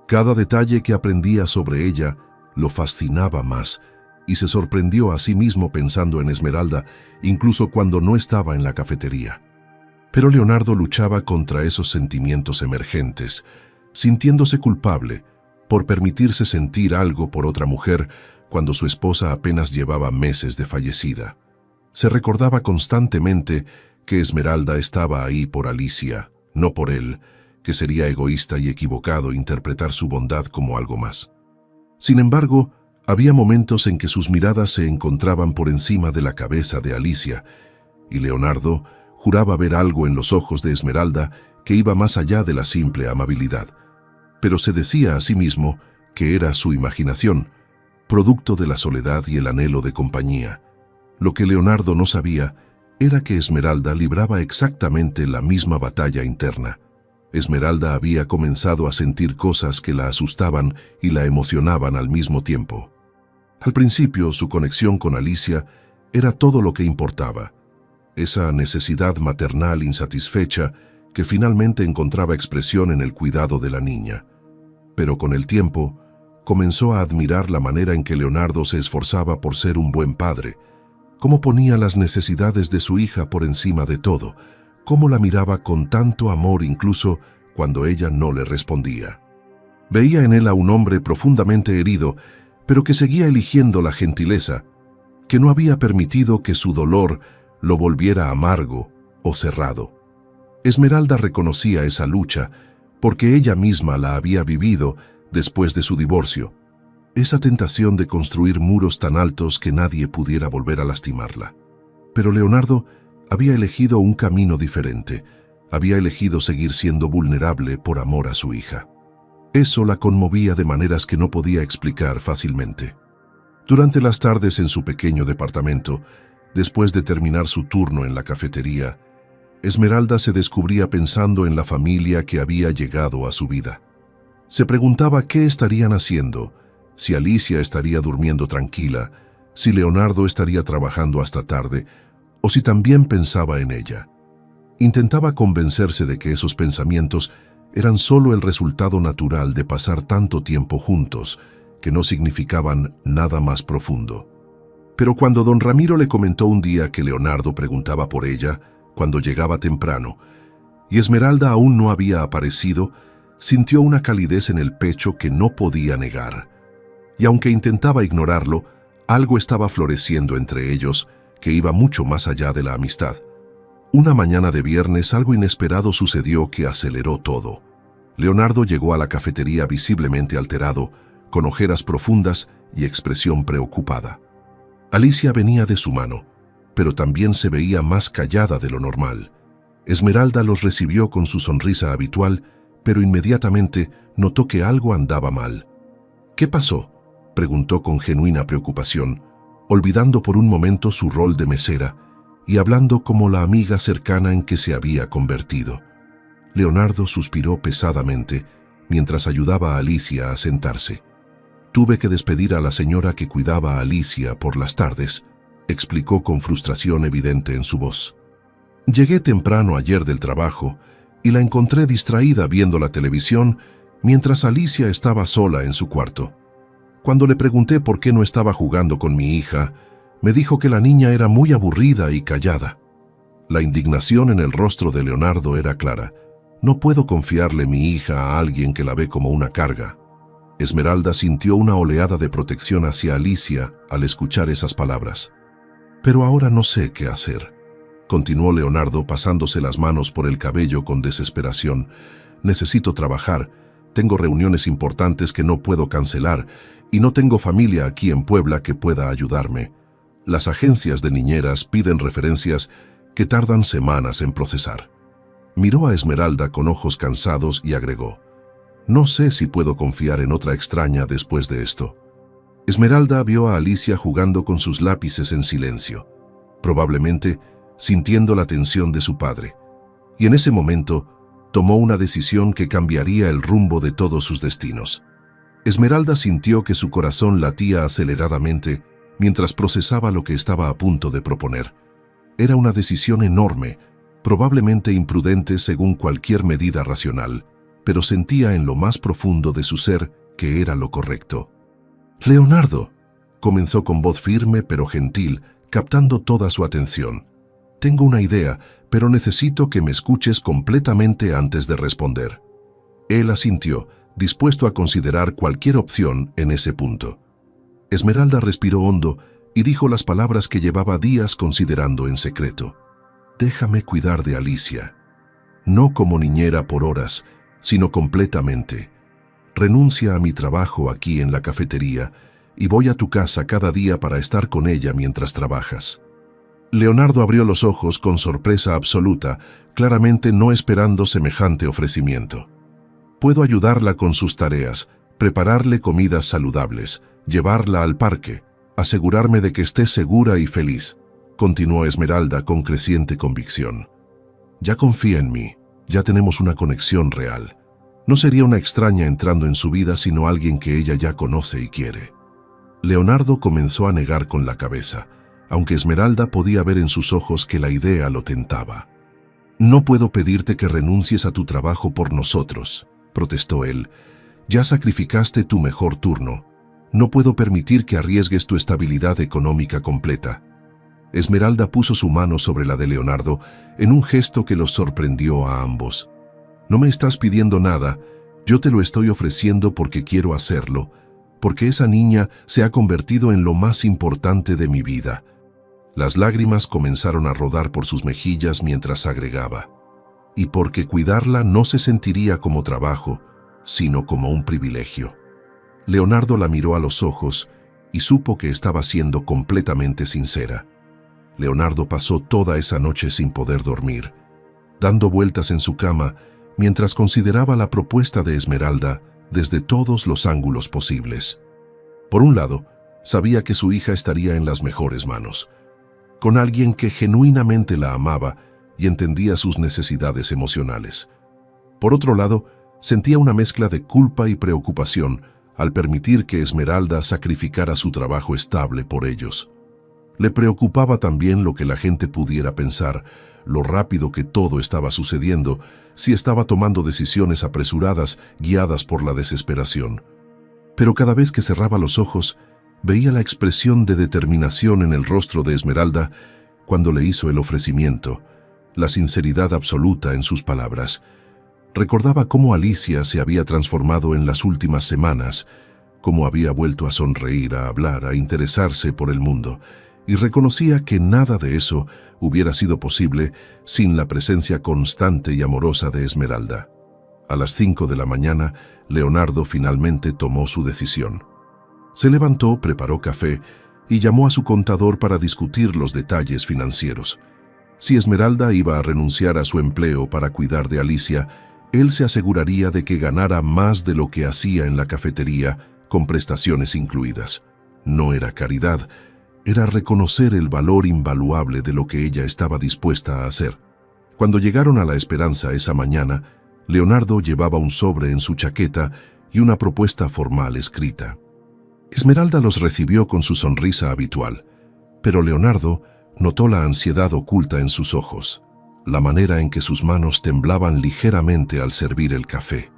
Cada detalle que aprendía sobre ella lo fascinaba más y se sorprendió a sí mismo pensando en Esmeralda, incluso cuando no estaba en la cafetería. Pero Leonardo luchaba contra esos sentimientos emergentes, sintiéndose culpable por permitirse sentir algo por otra mujer cuando su esposa apenas llevaba meses de fallecida. Se recordaba constantemente que Esmeralda estaba ahí por Alicia, no por él, que sería egoísta y equivocado interpretar su bondad como algo más. Sin embargo, había momentos en que sus miradas se encontraban por encima de la cabeza de Alicia, y Leonardo juraba ver algo en los ojos de Esmeralda que iba más allá de la simple amabilidad, pero se decía a sí mismo que era su imaginación, producto de la soledad y el anhelo de compañía. Lo que Leonardo no sabía era que Esmeralda libraba exactamente la misma batalla interna. Esmeralda había comenzado a sentir cosas que la asustaban y la emocionaban al mismo tiempo. Al principio, su conexión con Alicia era todo lo que importaba. Esa necesidad maternal insatisfecha que finalmente encontraba expresión en el cuidado de la niña. Pero con el tiempo, comenzó a admirar la manera en que Leonardo se esforzaba por ser un buen padre, cómo ponía las necesidades de su hija por encima de todo, cómo la miraba con tanto amor incluso cuando ella no le respondía. Veía en él a un hombre profundamente herido, pero que seguía eligiendo la gentileza, que no había permitido que su dolor lo volviera amargo o cerrado. Esmeralda reconocía esa lucha porque ella misma la había vivido después de su divorcio, esa tentación de construir muros tan altos que nadie pudiera volver a lastimarla. Pero Leonardo había elegido un camino diferente, había elegido seguir siendo vulnerable por amor a su hija. Eso la conmovía de maneras que no podía explicar fácilmente. Durante las tardes en su pequeño departamento, después de terminar su turno en la cafetería, Esmeralda se descubría pensando en la familia que había llegado a su vida. Se preguntaba qué estarían haciendo, si Alicia estaría durmiendo tranquila, si Leonardo estaría trabajando hasta tarde, o si también pensaba en ella. Intentaba convencerse de que esos pensamientos eran solo el resultado natural de pasar tanto tiempo juntos, que no significaban nada más profundo. Pero cuando don Ramiro le comentó un día que Leonardo preguntaba por ella, cuando llegaba temprano, y Esmeralda aún no había aparecido, sintió una calidez en el pecho que no podía negar. Y aunque intentaba ignorarlo, algo estaba floreciendo entre ellos, que iba mucho más allá de la amistad. Una mañana de viernes algo inesperado sucedió que aceleró todo. Leonardo llegó a la cafetería visiblemente alterado, con ojeras profundas y expresión preocupada. Alicia venía de su mano, pero también se veía más callada de lo normal. Esmeralda los recibió con su sonrisa habitual, pero inmediatamente notó que algo andaba mal. ¿Qué pasó?, preguntó con genuina preocupación, olvidando por un momento su rol de mesera y hablando como la amiga cercana en que se había convertido. Leonardo suspiró pesadamente mientras ayudaba a Alicia a sentarse. Tuve que despedir a la señora que cuidaba a Alicia por las tardes, explicó con frustración evidente en su voz. Llegué temprano ayer del trabajo y la encontré distraída viendo la televisión mientras Alicia estaba sola en su cuarto. Cuando le pregunté por qué no estaba jugando con mi hija, me dijo que la niña era muy aburrida y callada. La indignación en el rostro de Leonardo era clara. No puedo confiarle mi hija a alguien que la ve como una carga. Esmeralda sintió una oleada de protección hacia Alicia al escuchar esas palabras. Pero ahora no sé qué hacer, continuó Leonardo pasándose las manos por el cabello con desesperación. Necesito trabajar, tengo reuniones importantes que no puedo cancelar y no tengo familia aquí en Puebla que pueda ayudarme. Las agencias de niñeras piden referencias que tardan semanas en procesar. Miró a Esmeralda con ojos cansados y agregó: no sé si puedo confiar en otra extraña después de esto. Esmeralda vio a Alicia jugando con sus lápices en silencio, probablemente sintiendo la tensión de su padre, y en ese momento tomó una decisión que cambiaría el rumbo de todos sus destinos. Esmeralda sintió que su corazón latía aceleradamente mientras procesaba lo que estaba a punto de proponer. Era una decisión enorme, probablemente imprudente según cualquier medida racional, pero sentía en lo más profundo de su ser que era lo correcto. «Leonardo», comenzó con voz firme pero gentil, captando toda su atención. «Tengo una idea, pero necesito que me escuches completamente antes de responder». Él asintió, dispuesto a considerar cualquier opción en ese punto. Esmeralda respiró hondo y dijo las palabras que llevaba días considerando en secreto. «Déjame cuidar de Alicia. No como niñera por horas, sino completamente. Renuncia a mi trabajo aquí en la cafetería y voy a tu casa cada día para estar con ella mientras trabajas». Leonardo abrió los ojos con sorpresa absoluta, claramente no esperando semejante ofrecimiento. «Puedo ayudarla con sus tareas, prepararle comidas saludables, llevarla al parque, asegurarme de que esté segura y feliz», continuó Esmeralda con creciente convicción. «Ya confía en mí. Ya tenemos una conexión real. No sería una extraña entrando en su vida, sino alguien que ella ya conoce y quiere. Leonardo comenzó a negar con la cabeza, aunque Esmeralda podía ver en sus ojos que la idea lo tentaba. «No puedo pedirte que renuncies a tu trabajo por nosotros», protestó él. «Ya sacrificaste tu mejor turno. No puedo permitir que arriesgues tu estabilidad económica completa». Esmeralda puso su mano sobre la de Leonardo en un gesto que los sorprendió a ambos. «No me estás pidiendo nada, yo te lo estoy ofreciendo porque quiero hacerlo, porque esa niña se ha convertido en lo más importante de mi vida». Las lágrimas comenzaron a rodar por sus mejillas mientras agregaba: «Y porque cuidarla no se sentiría como trabajo, sino como un privilegio». Leonardo la miró a los ojos y supo que estaba siendo completamente sincera. Leonardo pasó toda esa noche sin poder dormir, dando vueltas en su cama mientras consideraba la propuesta de Esmeralda desde todos los ángulos posibles. Por un lado, sabía que su hija estaría en las mejores manos, con alguien que genuinamente la amaba y entendía sus necesidades emocionales. Por otro lado, sentía una mezcla de culpa y preocupación al permitir que Esmeralda sacrificara su trabajo estable por ellos. Le preocupaba también lo que la gente pudiera pensar, lo rápido que todo estaba sucediendo, si estaba tomando decisiones apresuradas, guiadas por la desesperación. Pero cada vez que cerraba los ojos, veía la expresión de determinación en el rostro de Esmeralda cuando le hizo el ofrecimiento, la sinceridad absoluta en sus palabras. Recordaba cómo Alicia se había transformado en las últimas semanas, cómo había vuelto a sonreír, a hablar, a interesarse por el mundo, y reconocía que nada de eso hubiera sido posible sin la presencia constante y amorosa de Esmeralda. A las 5 de la mañana, Leonardo finalmente tomó su decisión. Se levantó, preparó café y llamó a su contador para discutir los detalles financieros. Si Esmeralda iba a renunciar a su empleo para cuidar de Alicia, él se aseguraría de que ganara más de lo que hacía en la cafetería, con prestaciones incluidas. No era caridad, era reconocer el valor invaluable de lo que ella estaba dispuesta a hacer. Cuando llegaron a La Esperanza esa mañana, Leonardo llevaba un sobre en su chaqueta y una propuesta formal escrita. Esmeralda los recibió con su sonrisa habitual, pero Leonardo notó la ansiedad oculta en sus ojos, la manera en que sus manos temblaban ligeramente al servir el café.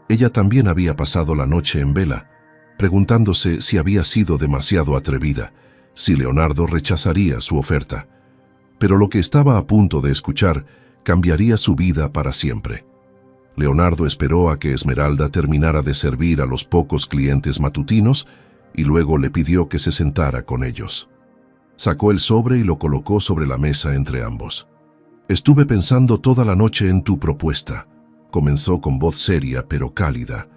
Ella también había pasado la noche en vela, preguntándose si había sido demasiado atrevida, si Leonardo rechazaría su oferta. Pero lo que estaba a punto de escuchar cambiaría su vida para siempre. Leonardo esperó a que Esmeralda terminara de servir a los pocos clientes matutinos y luego le pidió que se sentara con ellos. Sacó el sobre y lo colocó sobre la mesa entre ambos. «Estuve pensando toda la noche en tu propuesta», comenzó con voz seria pero cálida.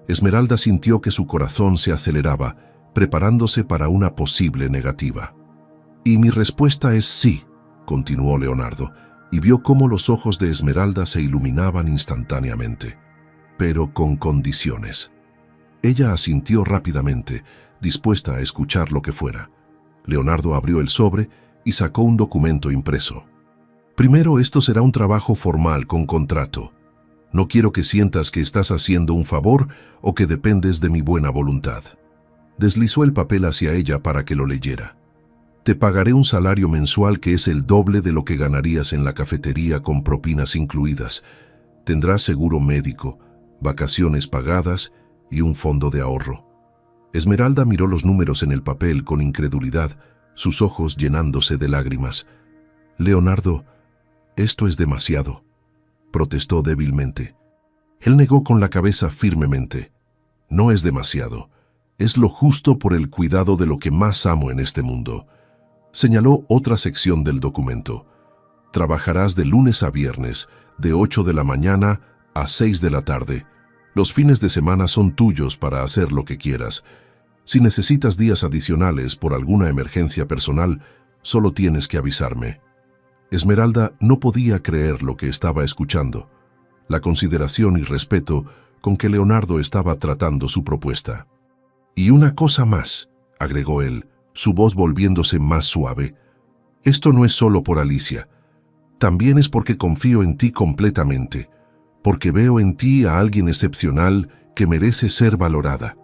Esmeralda sintió que su corazón se aceleraba, preparándose para una posible negativa. «Y mi respuesta es sí», continuó Leonardo, y vio cómo los ojos de Esmeralda se iluminaban instantáneamente, pero con condiciones. Ella asintió rápidamente, dispuesta a escuchar lo que fuera. Leonardo abrió el sobre y sacó un documento impreso. «Primero, esto será un trabajo formal con contrato. No quiero que sientas que estás haciendo un favor o que dependes de mi buena voluntad». Deslizó el papel hacia ella para que lo leyera. «Te pagaré un salario mensual que es el doble de lo que ganarías en la cafetería con propinas incluidas. Tendrás seguro médico, vacaciones pagadas y un fondo de ahorro». Esmeralda miró los números en el papel con incredulidad, sus ojos llenándose de lágrimas. «Leonardo, esto es demasiado», protestó débilmente. Él negó con la cabeza firmemente. «No es demasiado. Es lo justo por el cuidado de lo que más amo en este mundo». Señaló otra sección del documento. «Trabajarás de lunes a viernes, de 8 de la mañana a 6 de la tarde. Los fines de semana son tuyos para hacer lo que quieras. Si necesitas días adicionales por alguna emergencia personal, solo tienes que avisarme». Esmeralda no podía creer lo que estaba escuchando, la consideración y respeto con que Leonardo estaba tratando su propuesta. «Y una cosa más», agregó él, su voz volviéndose más suave. «Esto no es solo por Alicia. también es porque confío en ti completamente, porque veo en ti a alguien excepcional que merece ser valorada.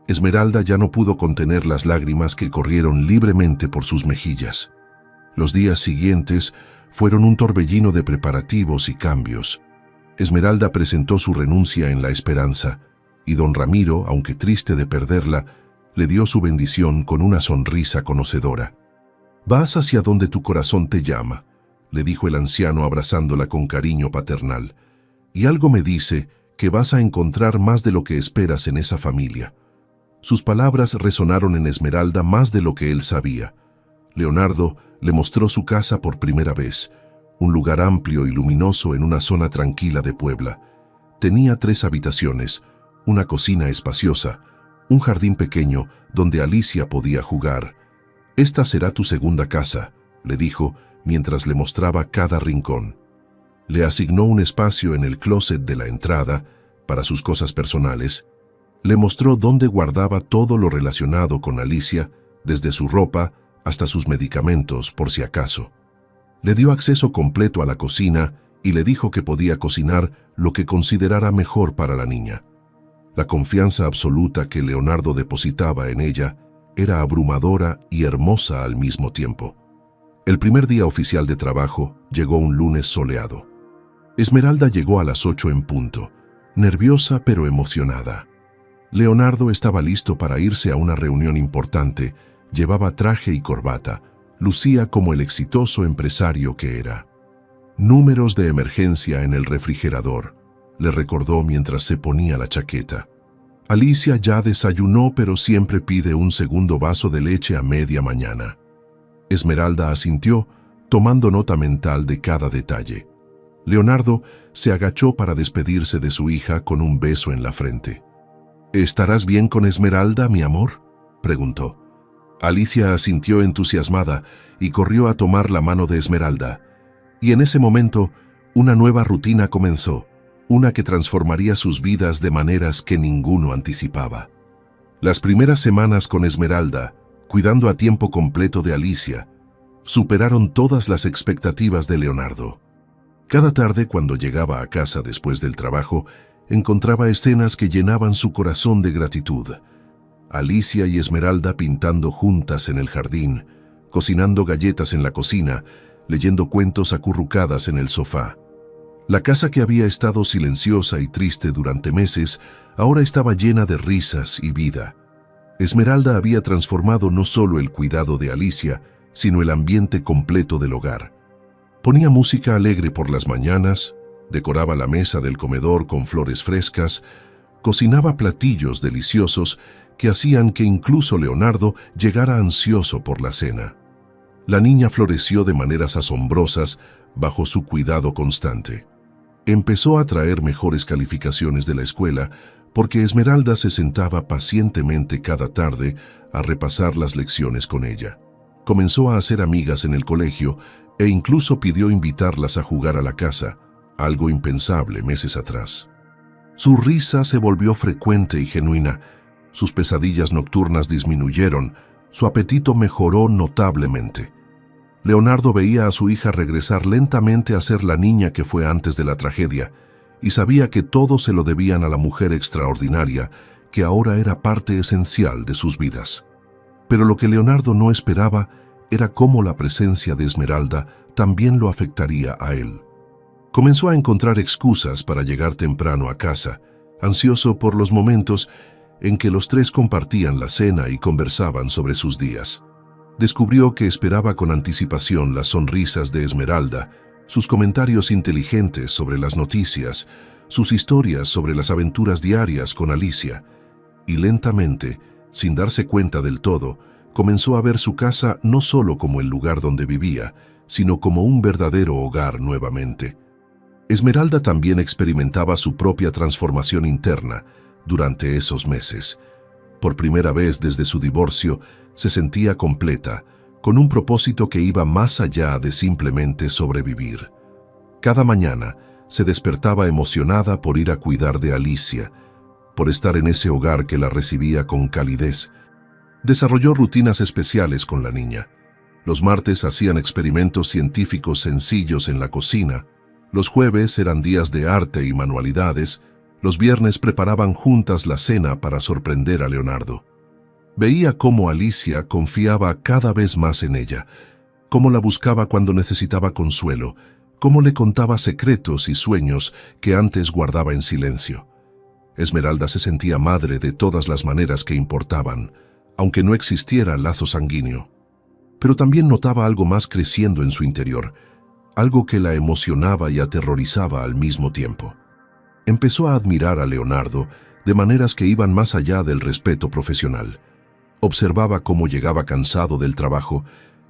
Esmeralda ya no pudo contener las lágrimas que corrieron libremente por sus mejillas. Los días siguientes fueron un torbellino de preparativos y cambios. Esmeralda presentó su renuncia en La Esperanza, y don Ramiro, aunque triste de perderla, le dio su bendición con una sonrisa conocedora. «Vas hacia donde tu corazón te llama», le dijo el anciano abrazándola con cariño paternal, «y algo me dice que vas a encontrar más de lo que esperas en esa familia». Sus palabras resonaron en Esmeralda más de lo que él sabía. Leonardo le mostró su casa por primera vez, un lugar amplio y luminoso en una zona tranquila de Puebla. Tenía 3 habitaciones, una cocina espaciosa, un jardín pequeño donde Alicia podía jugar. «Esta será tu segunda casa», le dijo mientras le mostraba cada rincón. Le asignó un espacio en el closet de la entrada para sus cosas personales. Le mostró dónde guardaba todo lo relacionado con Alicia, desde su ropa hasta sus medicamentos, por si acaso. Le dio acceso completo a la cocina y le dijo que podía cocinar lo que considerara mejor para la niña. La confianza absoluta que Leonardo depositaba en ella era abrumadora y hermosa al mismo tiempo. El primer día oficial de trabajo llegó un lunes soleado. Esmeralda llegó a las 8 en punto, nerviosa pero emocionada. Leonardo estaba listo para irse a una reunión importante, llevaba traje y corbata, lucía como el exitoso empresario que era. «Números de emergencia en el refrigerador», le recordó mientras se ponía la chaqueta. «Alicia ya desayunó, pero siempre pide un segundo vaso de leche a media mañana». Esmeralda asintió, tomando nota mental de cada detalle. Leonardo se agachó para despedirse de su hija con un beso en la frente. «¿Estarás bien con Esmeralda, mi amor?», preguntó. Alicia asintió entusiasmada y corrió a tomar la mano de Esmeralda. Y en ese momento, una nueva rutina comenzó, una que transformaría sus vidas de maneras que ninguno anticipaba. Las primeras semanas con Esmeralda, cuidando a tiempo completo de Alicia, superaron todas las expectativas de Leonardo. Cada tarde, cuando llegaba a casa después del trabajo, encontraba escenas que llenaban su corazón de gratitud. Alicia y Esmeralda pintando juntas en el jardín, cocinando galletas en la cocina, leyendo cuentos acurrucadas en el sofá. La casa que había estado silenciosa y triste durante meses, ahora estaba llena de risas y vida. Esmeralda había transformado no solo el cuidado de Alicia, sino el ambiente completo del hogar. Ponía música alegre por las mañanas, decoraba la mesa del comedor con flores frescas, cocinaba platillos deliciosos que hacían que incluso Leonardo llegara ansioso por la cena. La niña floreció de maneras asombrosas bajo su cuidado constante. Empezó a traer mejores calificaciones de la escuela porque Esmeralda se sentaba pacientemente cada tarde a repasar las lecciones con ella. Comenzó a hacer amigas en el colegio e incluso pidió invitarlas a jugar a la casa, algo impensable meses atrás. Su risa se volvió frecuente y genuina, sus pesadillas nocturnas disminuyeron, su apetito mejoró notablemente. Leonardo veía a su hija regresar lentamente a ser la niña que fue antes de la tragedia, y sabía que todo se lo debían a la mujer extraordinaria, que ahora era parte esencial de sus vidas. Pero lo que Leonardo no esperaba era cómo la presencia de Esmeralda también lo afectaría a él. Comenzó a encontrar excusas para llegar temprano a casa, ansioso por los momentos en que los tres compartían la cena y conversaban sobre sus días. Descubrió que esperaba con anticipación las sonrisas de Esmeralda, sus comentarios inteligentes sobre las noticias, sus historias sobre las aventuras diarias con Alicia, y lentamente, sin darse cuenta del todo, comenzó a ver su casa no solo como el lugar donde vivía, sino como un verdadero hogar nuevamente. Esmeralda también experimentaba su propia transformación interna durante esos meses. Por primera vez desde su divorcio, se sentía completa, con un propósito que iba más allá de simplemente sobrevivir. Cada mañana se despertaba emocionada por ir a cuidar de Alicia, por estar en ese hogar que la recibía con calidez. Desarrolló rutinas especiales con la niña. Los martes hacían experimentos científicos sencillos en la cocina, los jueves eran días de arte y manualidades, los viernes preparaban juntas la cena para sorprender a Leonardo. Veía cómo Alicia confiaba cada vez más en ella, cómo la buscaba cuando necesitaba consuelo, cómo le contaba secretos y sueños que antes guardaba en silencio. Esmeralda se sentía madre de todas las maneras que importaban, aunque no existiera lazo sanguíneo. Pero también notaba algo más creciendo en su interior, algo que la emocionaba y aterrorizaba al mismo tiempo. Empezó a admirar a Leonardo de maneras que iban más allá del respeto profesional. Observaba cómo llegaba cansado del trabajo,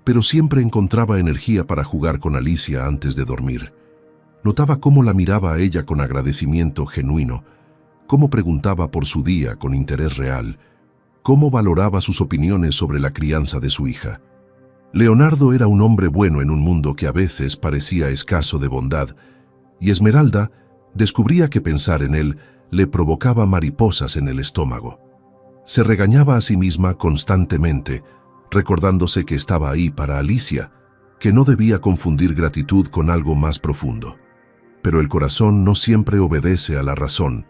pero siempre encontraba energía para jugar con Alicia antes de dormir. Notaba cómo la miraba a ella con agradecimiento genuino, cómo preguntaba por su día con interés real, cómo valoraba sus opiniones sobre la crianza de su hija. Leonardo era un hombre bueno en un mundo que a veces parecía escaso de bondad, y Esmeralda descubría que pensar en él le provocaba mariposas en el estómago. Se regañaba a sí misma constantemente, recordándose que estaba ahí para Alicia, que no debía confundir gratitud con algo más profundo. Pero el corazón no siempre obedece a la razón,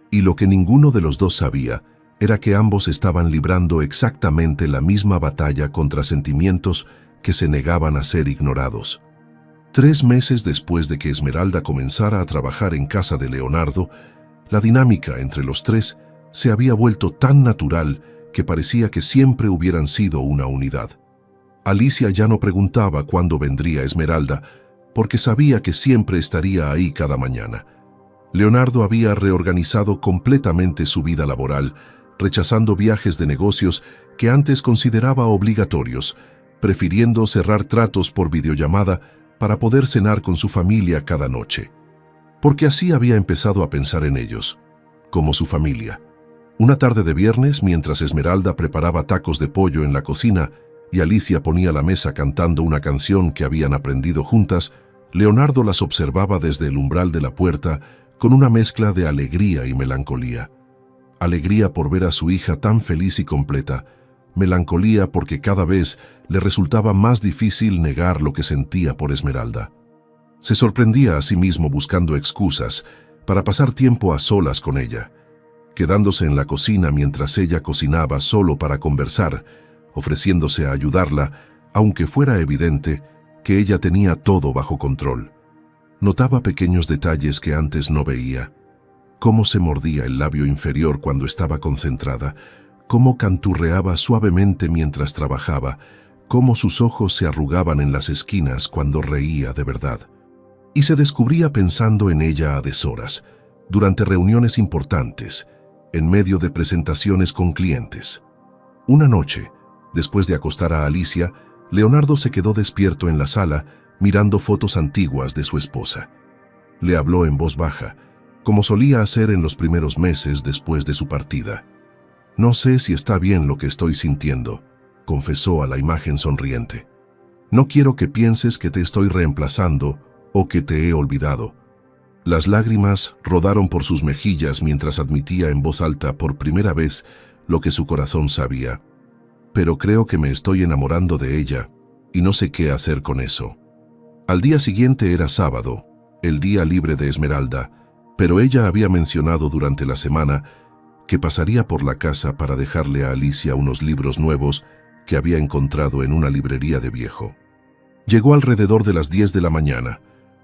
y lo que ninguno de los dos sabía era que ambos estaban librando exactamente la misma batalla contra sentimientos que se negaban a ser ignorados. 3 meses después de que Esmeralda comenzara a trabajar en casa de Leonardo, la dinámica entre los tres se había vuelto tan natural que parecía que siempre hubieran sido una unidad. Alicia ya no preguntaba cuándo vendría Esmeralda, porque sabía que siempre estaría ahí cada mañana. Leonardo había reorganizado completamente su vida laboral, rechazando viajes de negocios que antes consideraba obligatorios, prefiriendo cerrar tratos por videollamada para poder cenar con su familia cada noche. Porque así había empezado a pensar en ellos, como su familia. Una tarde de viernes, mientras Esmeralda preparaba tacos de pollo en la cocina y Alicia ponía la mesa cantando una canción que habían aprendido juntas, Leonardo las observaba desde el umbral de la puerta con una mezcla de alegría y melancolía. Alegría por ver a su hija tan feliz y completa, melancolía porque cada vez le resultaba más difícil negar lo que sentía por Esmeralda. Se sorprendía a sí mismo buscando excusas para pasar tiempo a solas con ella, quedándose en la cocina mientras ella cocinaba solo para conversar, ofreciéndose a ayudarla, aunque fuera evidente que ella tenía todo bajo control. Notaba pequeños detalles que antes no veía. Cómo se mordía el labio inferior cuando estaba concentrada, cómo canturreaba suavemente mientras trabajaba, cómo sus ojos se arrugaban en las esquinas cuando reía de verdad. Y se descubría pensando en ella a deshoras, durante reuniones importantes, en medio de presentaciones con clientes. Una noche, después de acostar a Alicia, Leonardo se quedó despierto en la sala mirando fotos antiguas de su esposa. Le habló en voz baja, como solía hacer en los primeros meses después de su partida. «No sé si está bien lo que estoy sintiendo», confesó a la imagen sonriente. «No quiero que pienses que te estoy reemplazando o que te he olvidado». Las lágrimas rodaron por sus mejillas mientras admitía en voz alta por primera vez lo que su corazón sabía. «Pero creo que me estoy enamorando de ella y no sé qué hacer con eso». Al día siguiente era sábado, el día libre de Esmeralda, pero ella había mencionado durante la semana que pasaría por la casa para dejarle a Alicia unos libros nuevos que había encontrado en una librería de viejo. Llegó alrededor de las 10 de la mañana,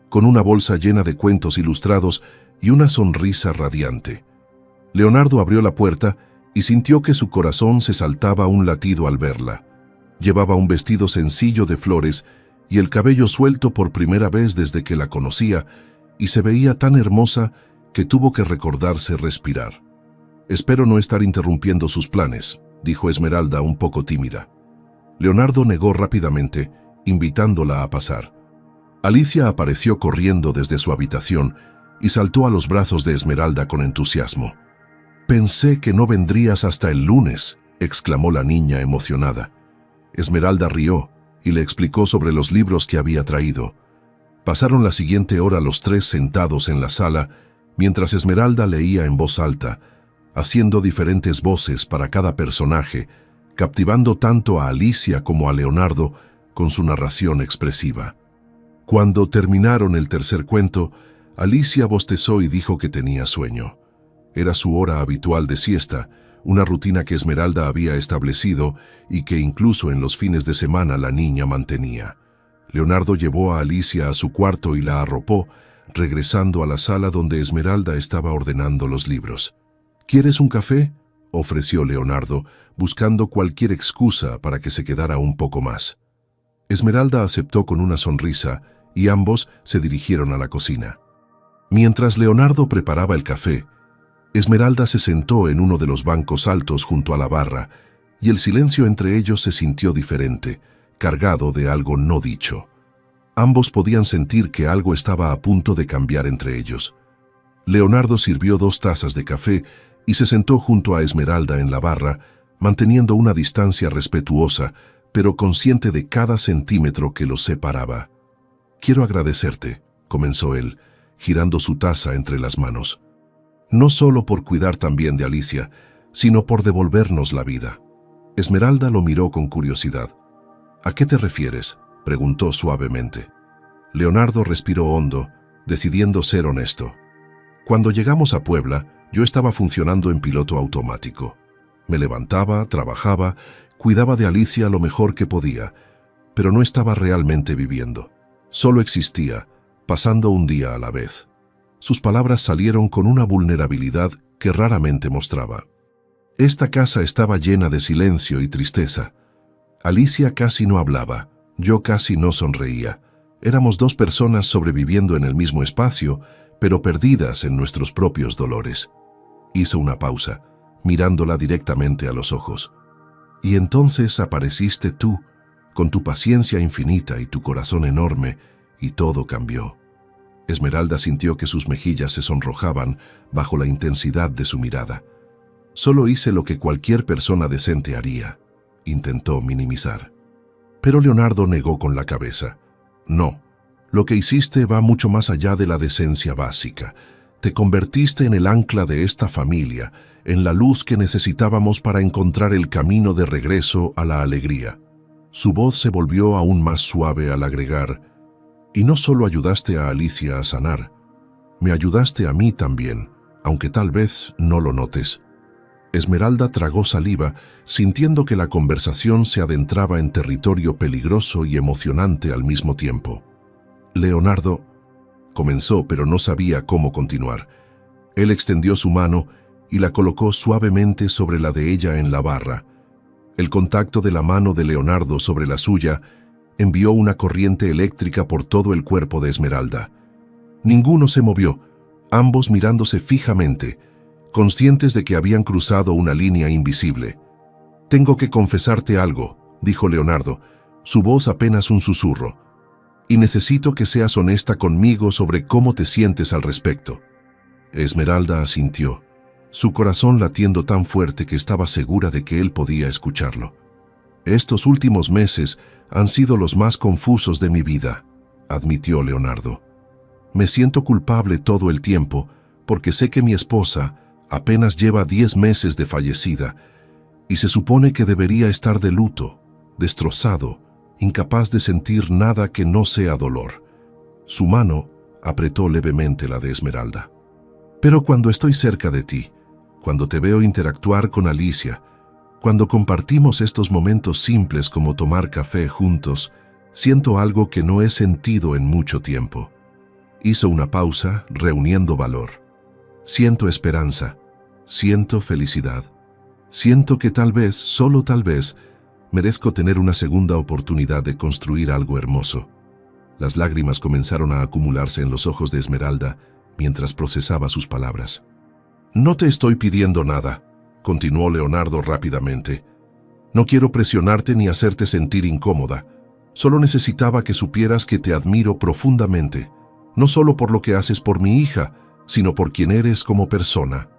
con una bolsa llena de cuentos ilustrados y una sonrisa radiante. Leonardo abrió la puerta y sintió que su corazón se saltaba un latido al verla. Llevaba un vestido sencillo de flores y el cabello suelto por primera vez desde que la conocía, y se veía tan hermosa que tuvo que recordarse respirar. «Espero no estar interrumpiendo sus planes», dijo Esmeralda un poco tímida. Leonardo negó rápidamente, invitándola a pasar. Alicia apareció corriendo desde su habitación y saltó a los brazos de Esmeralda con entusiasmo. «Pensé que no vendrías hasta el lunes», exclamó la niña emocionada. Esmeralda rió y le explicó sobre los libros que había traído. Pasaron la siguiente hora los tres sentados en la sala, mientras Esmeralda leía en voz alta, haciendo diferentes voces para cada personaje, captivando tanto a Alicia como a Leonardo con su narración expresiva. Cuando terminaron el tercer cuento, Alicia bostezó y dijo que tenía sueño. Era su hora habitual de siesta, una rutina que Esmeralda había establecido y que incluso en los fines de semana la niña mantenía. Leonardo llevó a Alicia a su cuarto y la arropó, regresando a la sala donde Esmeralda estaba ordenando los libros. ¿Quieres un café?, ofreció Leonardo, buscando cualquier excusa para que se quedara un poco más. Esmeralda aceptó con una sonrisa y ambos se dirigieron a la cocina. Mientras Leonardo preparaba el café, Esmeralda se sentó en uno de los bancos altos junto a la barra y el silencio entre ellos se sintió diferente, cargado de algo no dicho. Ambos podían sentir que algo estaba a punto de cambiar entre ellos. Leonardo sirvió 2 tazas de café y se sentó junto a Esmeralda en la barra, manteniendo una distancia respetuosa, pero consciente de cada centímetro que los separaba. «Quiero agradecerte», comenzó él, girando su taza entre las manos. «No solo por cuidar también de Alicia, sino por devolvernos la vida». Esmeralda lo miró con curiosidad. «¿A qué te refieres?», preguntó suavemente. Leonardo respiró hondo, decidiendo ser honesto. «Cuando llegamos a Puebla, yo estaba funcionando en piloto automático. Me levantaba, trabajaba, cuidaba de Alicia lo mejor que podía, pero no estaba realmente viviendo. Solo existía, pasando un día a la vez». Sus palabras salieron con una vulnerabilidad que raramente mostraba. Esta casa estaba llena de silencio y tristeza. Alicia casi no hablaba, yo casi no sonreía. Éramos 2 personas sobreviviendo en el mismo espacio, pero perdidas en nuestros propios dolores. Hizo una pausa, mirándola directamente a los ojos. Y entonces apareciste tú, con tu paciencia infinita y tu corazón enorme, y todo cambió. Esmeralda sintió que sus mejillas se sonrojaban bajo la intensidad de su mirada. «Solo hice lo que cualquier persona decente haría», intentó minimizar. Pero Leonardo negó con la cabeza. «No, lo que hiciste va mucho más allá de la decencia básica. Te convertiste en el ancla de esta familia, en la luz que necesitábamos para encontrar el camino de regreso a la alegría». Su voz se volvió aún más suave al agregar: «Y no solo ayudaste a Alicia a sanar, me ayudaste a mí también, aunque tal vez no lo notes». Esmeralda tragó saliva, sintiendo que la conversación se adentraba en territorio peligroso y emocionante al mismo tiempo. «Leonardo», comenzó, pero no sabía cómo continuar. Él extendió su mano y la colocó suavemente sobre la de ella en la barra. El contacto de la mano de Leonardo sobre la suya envió una corriente eléctrica por todo el cuerpo de Esmeralda. Ninguno se movió, ambos mirándose fijamente, conscientes de que habían cruzado una línea invisible. «Tengo que confesarte algo», dijo Leonardo, su voz apenas un susurro, «y necesito que seas honesta conmigo sobre cómo te sientes al respecto». Esmeralda asintió, su corazón latiendo tan fuerte que estaba segura de que él podía escucharlo. «Estos últimos meses han sido los más confusos de mi vida», admitió Leonardo. «Me siento culpable todo el tiempo porque sé que mi esposa apenas lleva 10 meses de fallecida y se supone que debería estar de luto, destrozado, incapaz de sentir nada que no sea dolor». Su mano apretó levemente la de Esmeralda. «Pero cuando estoy cerca de ti, cuando te veo interactuar con Alicia, cuando compartimos estos momentos simples como tomar café juntos, siento algo que no he sentido en mucho tiempo». Hizo una pausa, reuniendo valor. «Siento esperanza, siento felicidad, siento que tal vez, solo tal vez, merezco tener una segunda oportunidad de construir algo hermoso». Las lágrimas comenzaron a acumularse en los ojos de Esmeralda mientras procesaba sus palabras. «No te estoy pidiendo nada», continuó Leonardo rápidamente. «No quiero presionarte ni hacerte sentir incómoda. Solo necesitaba que supieras que te admiro profundamente, no solo por lo que haces por mi hija, sino por quien eres como persona».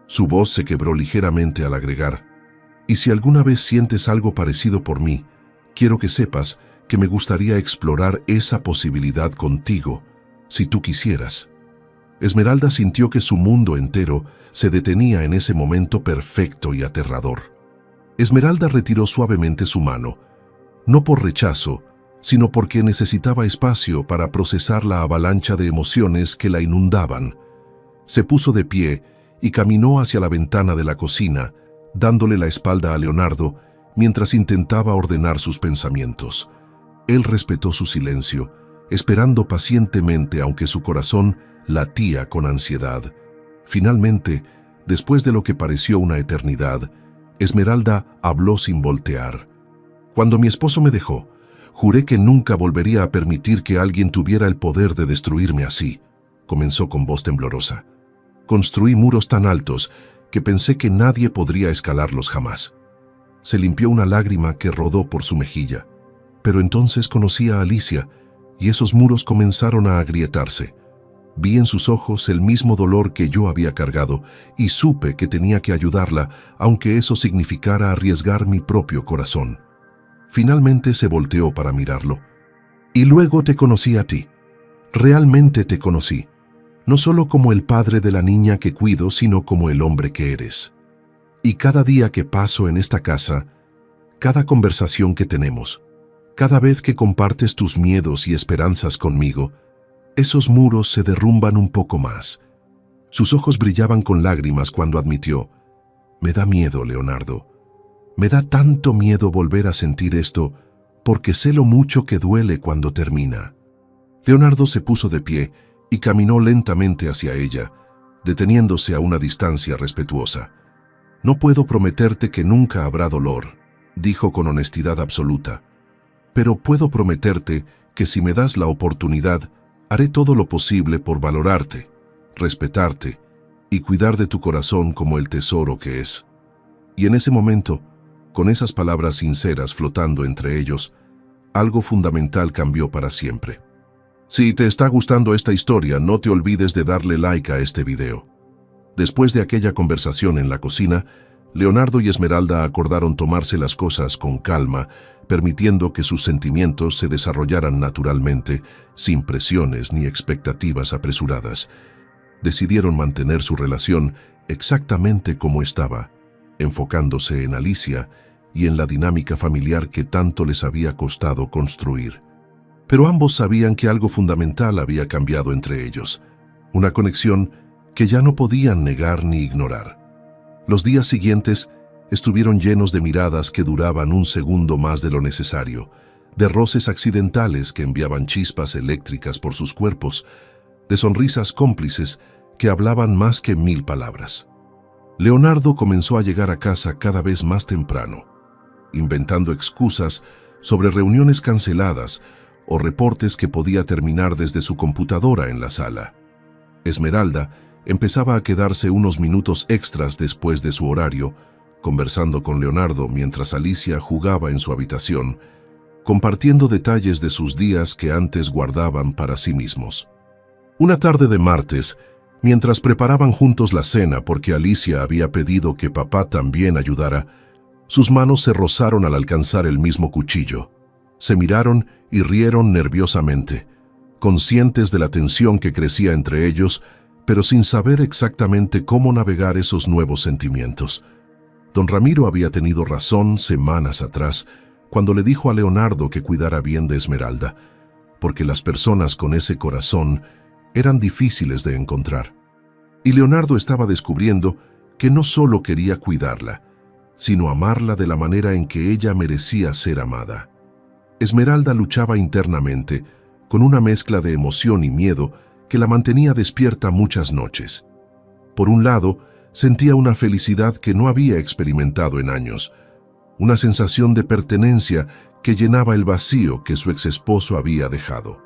Su voz se quebró ligeramente al agregar: «Y si alguna vez sientes algo parecido por mí, quiero que sepas que me gustaría explorar esa posibilidad contigo, si tú quisieras». Esmeralda sintió que su mundo entero se detenía en ese momento perfecto y aterrador. Esmeralda retiró suavemente su mano, no por rechazo, sino porque necesitaba espacio para procesar la avalancha de emociones que la inundaban. Se puso de pie y caminó hacia la ventana de la cocina, dándole la espalda a Leonardo mientras intentaba ordenar sus pensamientos. Él respetó su silencio, esperando pacientemente aunque su corazón latía con ansiedad. Finalmente, después de lo que pareció una eternidad, Esmeralda habló sin voltear. Cuando mi esposo me dejó, juré que nunca volvería a permitir que alguien tuviera el poder de destruirme así, comenzó con voz temblorosa. Construí muros tan altos que pensé que nadie podría escalarlos jamás. Se limpió una lágrima que rodó por su mejilla. Pero entonces conocí a Alicia y esos muros comenzaron a agrietarse. Vi en sus ojos el mismo dolor que yo había cargado y supe que tenía que ayudarla, aunque eso significara arriesgar mi propio corazón. Finalmente se volteó para mirarlo. Y luego te conocí a ti. Realmente te conocí. No solo como el padre de la niña que cuido, sino como el hombre que eres. Y cada día que paso en esta casa, cada conversación que tenemos, cada vez que compartes tus miedos y esperanzas conmigo, esos muros se derrumban un poco más. Sus ojos brillaban con lágrimas cuando admitió: me da miedo, Leonardo. Me da tanto miedo volver a sentir esto, porque sé lo mucho que duele cuando termina. Leonardo se puso de pie y caminó lentamente hacia ella, deteniéndose a una distancia respetuosa. No puedo prometerte que nunca habrá dolor, dijo con honestidad absoluta. Pero puedo prometerte que si me das la oportunidad, haré todo lo posible por valorarte, respetarte y cuidar de tu corazón como el tesoro que es. Y en ese momento, con esas palabras sinceras flotando entre ellos, algo fundamental cambió para siempre. Si te está gustando esta historia, no te olvides de darle like a este video. Después de aquella conversación en la cocina, Leonardo y Esmeralda acordaron tomarse las cosas con calma, permitiendo que sus sentimientos se desarrollaran naturalmente, sin presiones ni expectativas apresuradas. Decidieron mantener su relación exactamente como estaba, enfocándose en Alicia y en la dinámica familiar que tanto les había costado construir. Pero ambos sabían que algo fundamental había cambiado entre ellos, una conexión que ya no podían negar ni ignorar. Los días siguientes estuvieron llenos de miradas que duraban un segundo más de lo necesario, de roces accidentales que enviaban chispas eléctricas por sus cuerpos, de sonrisas cómplices que hablaban más que 1000 palabras. Leonardo comenzó a llegar a casa cada vez más temprano, inventando excusas sobre reuniones canceladas o reportes que podía terminar desde su computadora en la sala. Esmeralda empezaba a quedarse unos minutos extras después de su horario, conversando con Leonardo mientras Alicia jugaba en su habitación, compartiendo detalles de sus días que antes guardaban para sí mismos. Una tarde de martes, mientras preparaban juntos la cena porque Alicia había pedido que papá también ayudara, sus manos se rozaron al alcanzar el mismo cuchillo. Se miraron y rieron nerviosamente, conscientes de la tensión que crecía entre ellos, pero sin saber exactamente cómo navegar esos nuevos sentimientos. Don Ramiro había tenido razón semanas atrás, cuando le dijo a Leonardo que cuidara bien de Esmeralda, porque las personas con ese corazón eran difíciles de encontrar. Y Leonardo estaba descubriendo que no solo quería cuidarla, sino amarla de la manera en que ella merecía ser amada. Esmeralda luchaba internamente, con una mezcla de emoción y miedo que la mantenía despierta muchas noches. Por un lado, sentía una felicidad que no había experimentado en años, una sensación de pertenencia que llenaba el vacío que su exesposo había dejado.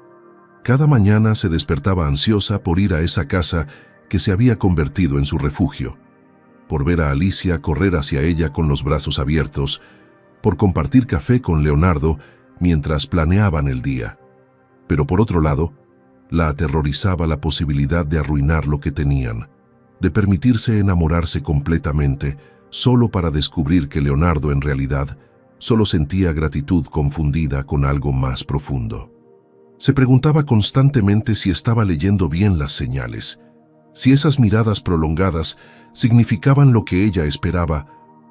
Cada mañana se despertaba ansiosa por ir a esa casa que se había convertido en su refugio, por ver a Alicia correr hacia ella con los brazos abiertos, por compartir café con Leonardo mientras planeaban el día. Pero por otro lado, la aterrorizaba la posibilidad de arruinar lo que tenían, de permitirse enamorarse completamente solo para descubrir que Leonardo en realidad solo sentía gratitud confundida con algo más profundo. Se preguntaba constantemente si estaba leyendo bien las señales, si esas miradas prolongadas significaban lo que ella esperaba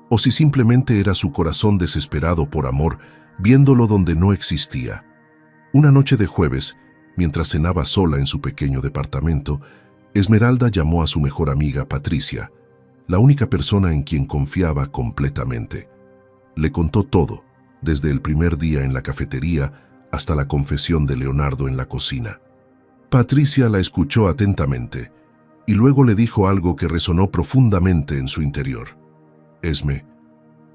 o si simplemente era su corazón desesperado por amor viéndolo donde no existía. Una noche de jueves, mientras cenaba sola en su pequeño departamento, Esmeralda llamó a su mejor amiga Patricia, la única persona en quien confiaba completamente. Le contó todo, desde el primer día en la cafetería hasta la confesión de Leonardo en la cocina. Patricia la escuchó atentamente y luego le dijo algo que resonó profundamente en su interior. Esme,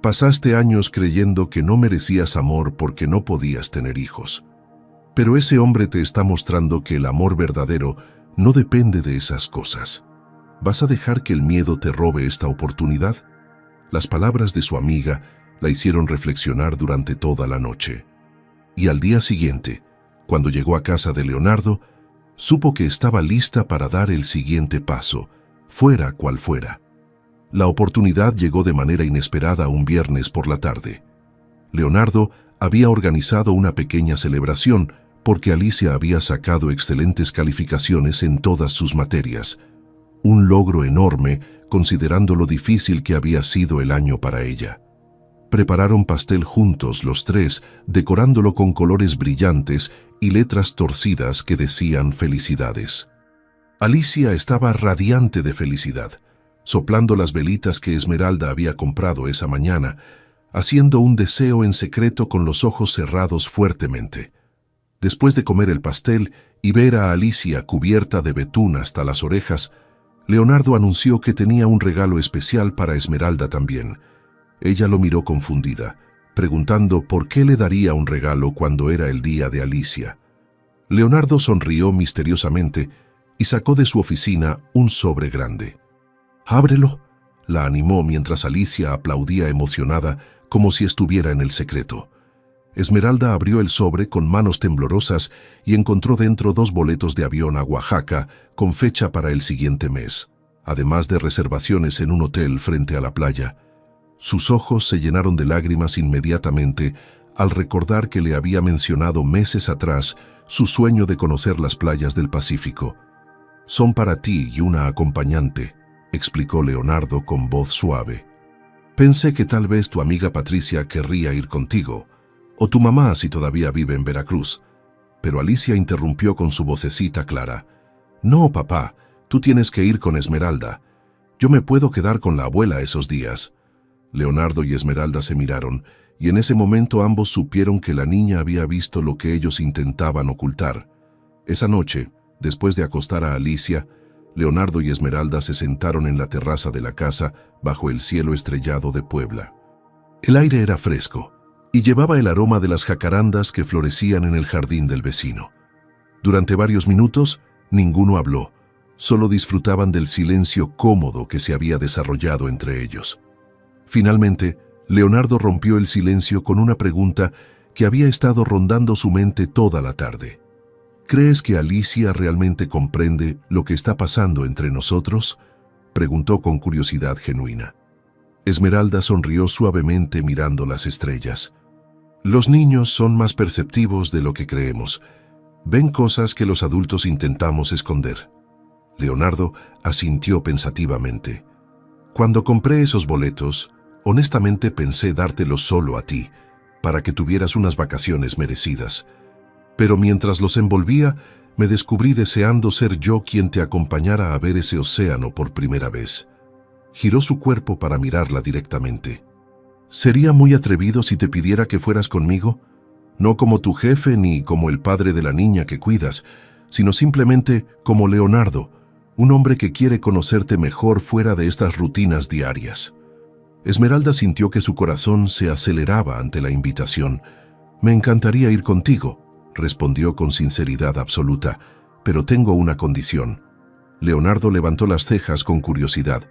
pasaste años creyendo que no merecías amor porque no podías tener hijos. Pero ese hombre te está mostrando que el amor verdadero no depende de esas cosas. ¿Vas a dejar que el miedo te robe esta oportunidad? Las palabras de su amiga la hicieron reflexionar durante toda la noche. Y al día siguiente, cuando llegó a casa de Leonardo, supo que estaba lista para dar el siguiente paso, fuera cual fuera. La oportunidad llegó de manera inesperada un viernes por la tarde. Leonardo había organizado una pequeña celebración porque Alicia había sacado excelentes calificaciones en todas sus materias. Un logro enorme considerando lo difícil que había sido el año para ella. Prepararon pastel juntos los tres, decorándolo con colores brillantes y letras torcidas que decían felicidades. Alicia estaba radiante de felicidad, soplando las velitas que Esmeralda había comprado esa mañana, haciendo un deseo en secreto con los ojos cerrados fuertemente. Después de comer el pastel y ver a Alicia cubierta de betún hasta las orejas, Leonardo anunció que tenía un regalo especial para Esmeralda también. Ella lo miró confundida, preguntando por qué le daría un regalo cuando era el día de Alicia. Leonardo sonrió misteriosamente y sacó de su oficina un sobre grande. «Ábrelo», la animó mientras Alicia aplaudía emocionada como si estuviera en el secreto. Esmeralda abrió el sobre con manos temblorosas y encontró dentro 2 boletos de avión a Oaxaca con fecha para el siguiente mes, además de reservaciones en un hotel frente a la playa. Sus ojos se llenaron de lágrimas inmediatamente al recordar que le había mencionado meses atrás su sueño de conocer las playas del Pacífico. «Son para ti y una acompañante», explicó Leonardo con voz suave. «Pensé que tal vez tu amiga Patricia querría ir contigo, o tu mamá si todavía vive en Veracruz». Pero Alicia interrumpió con su vocecita clara. «No, papá, tú tienes que ir con Esmeralda. Yo me puedo quedar con la abuela esos días». Leonardo y Esmeralda se miraron, y en ese momento ambos supieron que la niña había visto lo que ellos intentaban ocultar. Esa noche, después de acostar a Alicia, Leonardo y Esmeralda se sentaron en la terraza de la casa bajo el cielo estrellado de Puebla. El aire era fresco y llevaba el aroma de las jacarandas que florecían en el jardín del vecino. Durante varios minutos, ninguno habló, solo disfrutaban del silencio cómodo que se había desarrollado entre ellos. Finalmente, Leonardo rompió el silencio con una pregunta que había estado rondando su mente toda la tarde. «¿Crees que Alicia realmente comprende lo que está pasando entre nosotros?», preguntó con curiosidad genuina. Esmeralda sonrió suavemente mirando las estrellas. «Los niños son más perceptivos de lo que creemos. Ven cosas que los adultos intentamos esconder». Leonardo asintió pensativamente. «Cuando compré esos boletos, honestamente pensé dártelos solo a ti, para que tuvieras unas vacaciones merecidas. Pero mientras los envolvía, me descubrí deseando ser yo quien te acompañara a ver ese océano por primera vez». Giró su cuerpo para mirarla directamente. «¿Sería muy atrevido si te pidiera que fueras conmigo? No como tu jefe ni como el padre de la niña que cuidas, sino simplemente como Leonardo, un hombre que quiere conocerte mejor fuera de estas rutinas diarias». Esmeralda sintió que su corazón se aceleraba ante la invitación. «Me encantaría ir contigo», respondió con sinceridad absoluta, «pero tengo una condición». Leonardo levantó las cejas con curiosidad.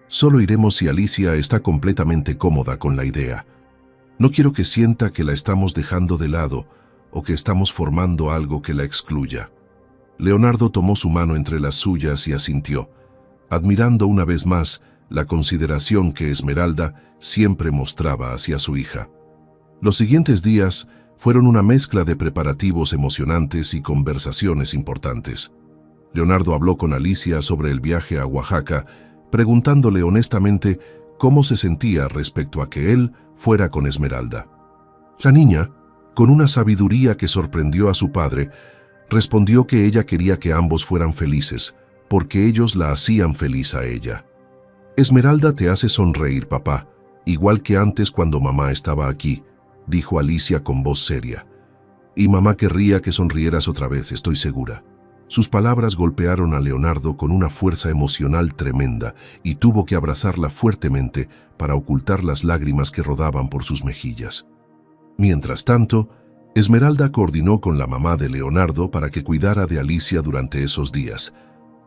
«Solo iremos si Alicia está completamente cómoda con la idea. No quiero que sienta que la estamos dejando de lado o que estamos formando algo que la excluya». Leonardo tomó su mano entre las suyas y asintió, admirando una vez más la consideración que Esmeralda siempre mostraba hacia su hija. Los siguientes días fueron una mezcla de preparativos emocionantes y conversaciones importantes. Leonardo habló con Alicia sobre el viaje a Oaxaca, preguntándole honestamente cómo se sentía respecto a que él fuera con Esmeralda. La niña, Con una sabiduría que sorprendió a su padre, respondió que ella quería que ambos fueran felices, porque ellos la hacían feliz a ella. «Esmeralda te hace sonreír, papá, igual que antes cuando mamá estaba aquí», dijo Alicia con voz seria. «Y mamá querría que sonrieras otra vez, estoy segura». Sus palabras golpearon a Leonardo con una fuerza emocional tremenda y tuvo que abrazarla fuertemente para ocultar las lágrimas que rodaban por sus mejillas. Mientras tanto, Esmeralda coordinó con la mamá de Leonardo para que cuidara de Alicia durante esos días,